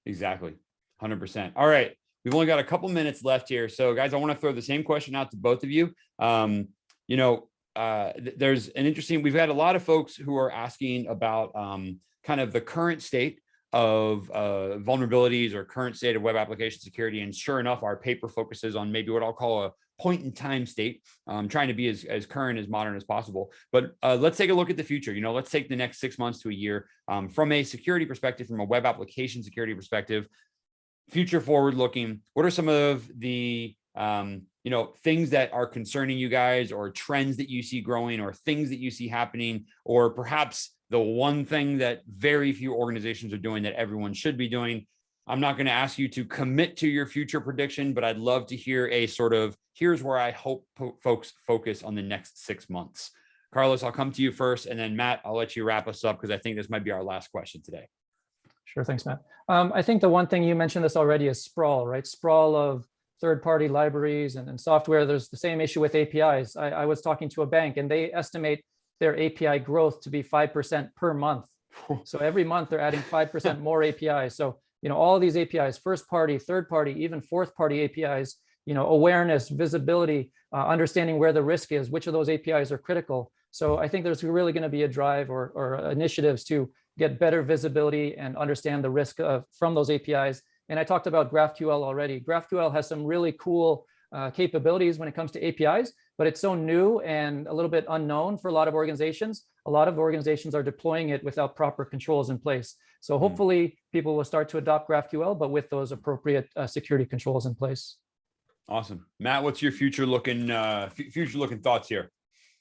Exactly, 100%. All right, we've only got a couple minutes left here, so guys, I want to throw the same question out to both of you. There's an interesting. We've had a lot of folks who are asking about kind of the current state of vulnerabilities or current state of web application security. And sure enough, our paper focuses on maybe what I'll call a point in time state, trying to be as current, as modern as possible. But let's take a look at the future. Let's take the next 6 months to a year from a security perspective, from a web application security perspective, future forward looking. What are some of the things that are concerning you guys, or trends that you see growing, or things that you see happening, or perhaps the one thing that very few organizations are doing that everyone should be doing? I'm not going to ask you to commit to your future prediction, but I'd love to hear a sort of, here's where I hope folks focus on the next 6 months. Carlos, I'll come to you first, and then Matt, I'll let you wrap us up because I think this might be our last question today. Sure, thanks, Matt. I think the one thing, you mentioned this already, is sprawl, right? Sprawl of third-party libraries and software. There's the same issue with APIs. I was talking to a bank, and they estimate their API growth to be 5% per month. So every month they're adding 5% more APIs. So, all of these APIs, first party, third party, even fourth party APIs, awareness, visibility, understanding where the risk is, which of those APIs are critical. So I think there's really going to be a drive or initiatives to get better visibility and understand the risk from those APIs. And I talked about GraphQL already. GraphQL has some really cool capabilities when it comes to APIs, but it's so new and a little bit unknown for a lot of organizations. A lot of organizations are deploying it without proper controls in place. So hopefully people will start to adopt GraphQL, but with those appropriate security controls in place. Awesome. Matt, what's your future looking thoughts here?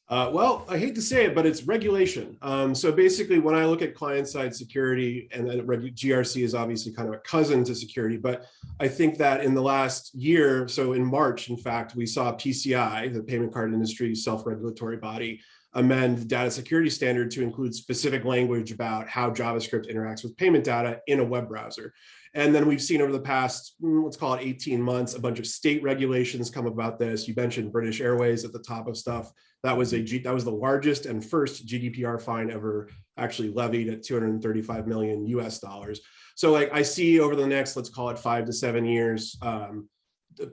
Well, I hate to say it, but it's regulation. So basically, when I look at client-side security, and then GRC is obviously kind of a cousin to security, but I think that in the last year, so in March, in fact, we saw PCI, the payment card industry self-regulatory body, amend the data security standard to include specific language about how JavaScript interacts with payment data in a web browser. And then we've seen over the past, let's call it 18 months, a bunch of state regulations come about this. You mentioned British Airways at the top of stuff. That was the largest and first GDPR fine ever actually levied at 235 million US dollars. So like I see over the next, let's call it 5 to 7 years,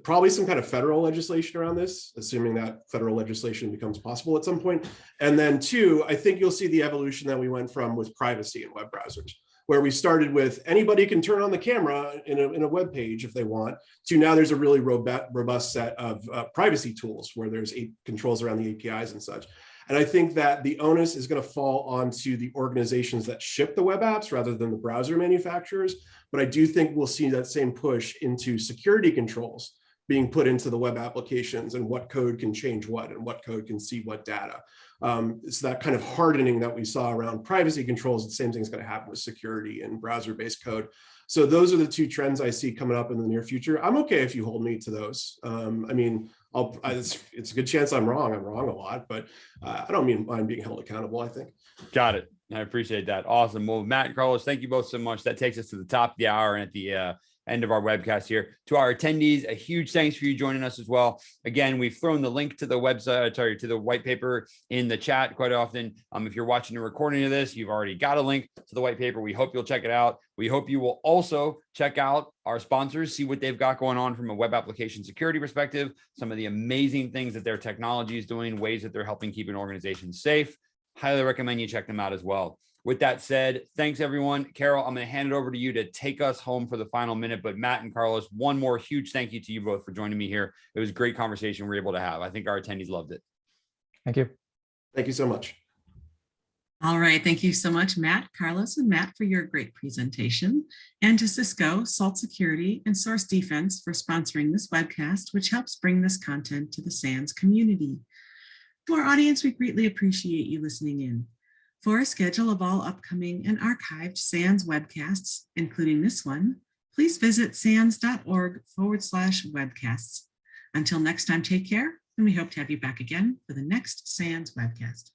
probably some kind of federal legislation around this, assuming that federal legislation becomes possible at some point. And then two, I think you'll see the evolution that we went from with privacy in web browsers, where we started with anybody can turn on the camera in a web page if they want, to now there's a really robust set of privacy tools where there's controls around the APIs and such. And I think that the onus is going to fall onto the organizations that ship the web apps rather than the browser manufacturers. But I do think we'll see that same push into security controls being put into the web applications and what code can change what and what code can see what data. It's that kind of hardening that we saw around privacy controls. The same thing's going to happen with security and browser-based code. So those are the two trends I see coming up in the near future. I'm okay if you hold me to those. I mean, it's a good chance I'm wrong. I'm wrong a lot, but I don't mind being held accountable, I think. Got it. I appreciate that. Awesome. Well, Matt and Carlos, thank you both so much. That takes us to the top of the hour and at the end of our webcast here. To our attendees, a huge thanks for you joining us as well. Again, we've thrown the link to the website, to the white paper in the chat quite often. If you're watching a recording of this, you've already got a link to the white paper. We hope you'll check it out. We hope you will also check out our sponsors, see what they've got going on from a web application security perspective, some of the amazing things that their technology is doing, ways that they're helping keep an organization safe. Highly recommend you check them out as well. With that said, thanks everyone. Carol, I'm going to hand it over to you to take us home for the final minute. But Matt and Carlos, one more huge thank you to you both for joining me here. It was a great conversation we were able to have. I think our attendees loved it. Thank you. Thank you so much. All right. Thank you so much, Matt, Carlos, and Matt for your great presentation. And to Cisco, Salt Security, and Source Defense for sponsoring this webcast, which helps bring this content to the SANS community. To our audience, we greatly appreciate you listening in. For a schedule of all upcoming and archived SANS webcasts, including this one, please visit sans.org/webcasts. Until next time, take care, and we hope to have you back again for the next SANS webcast.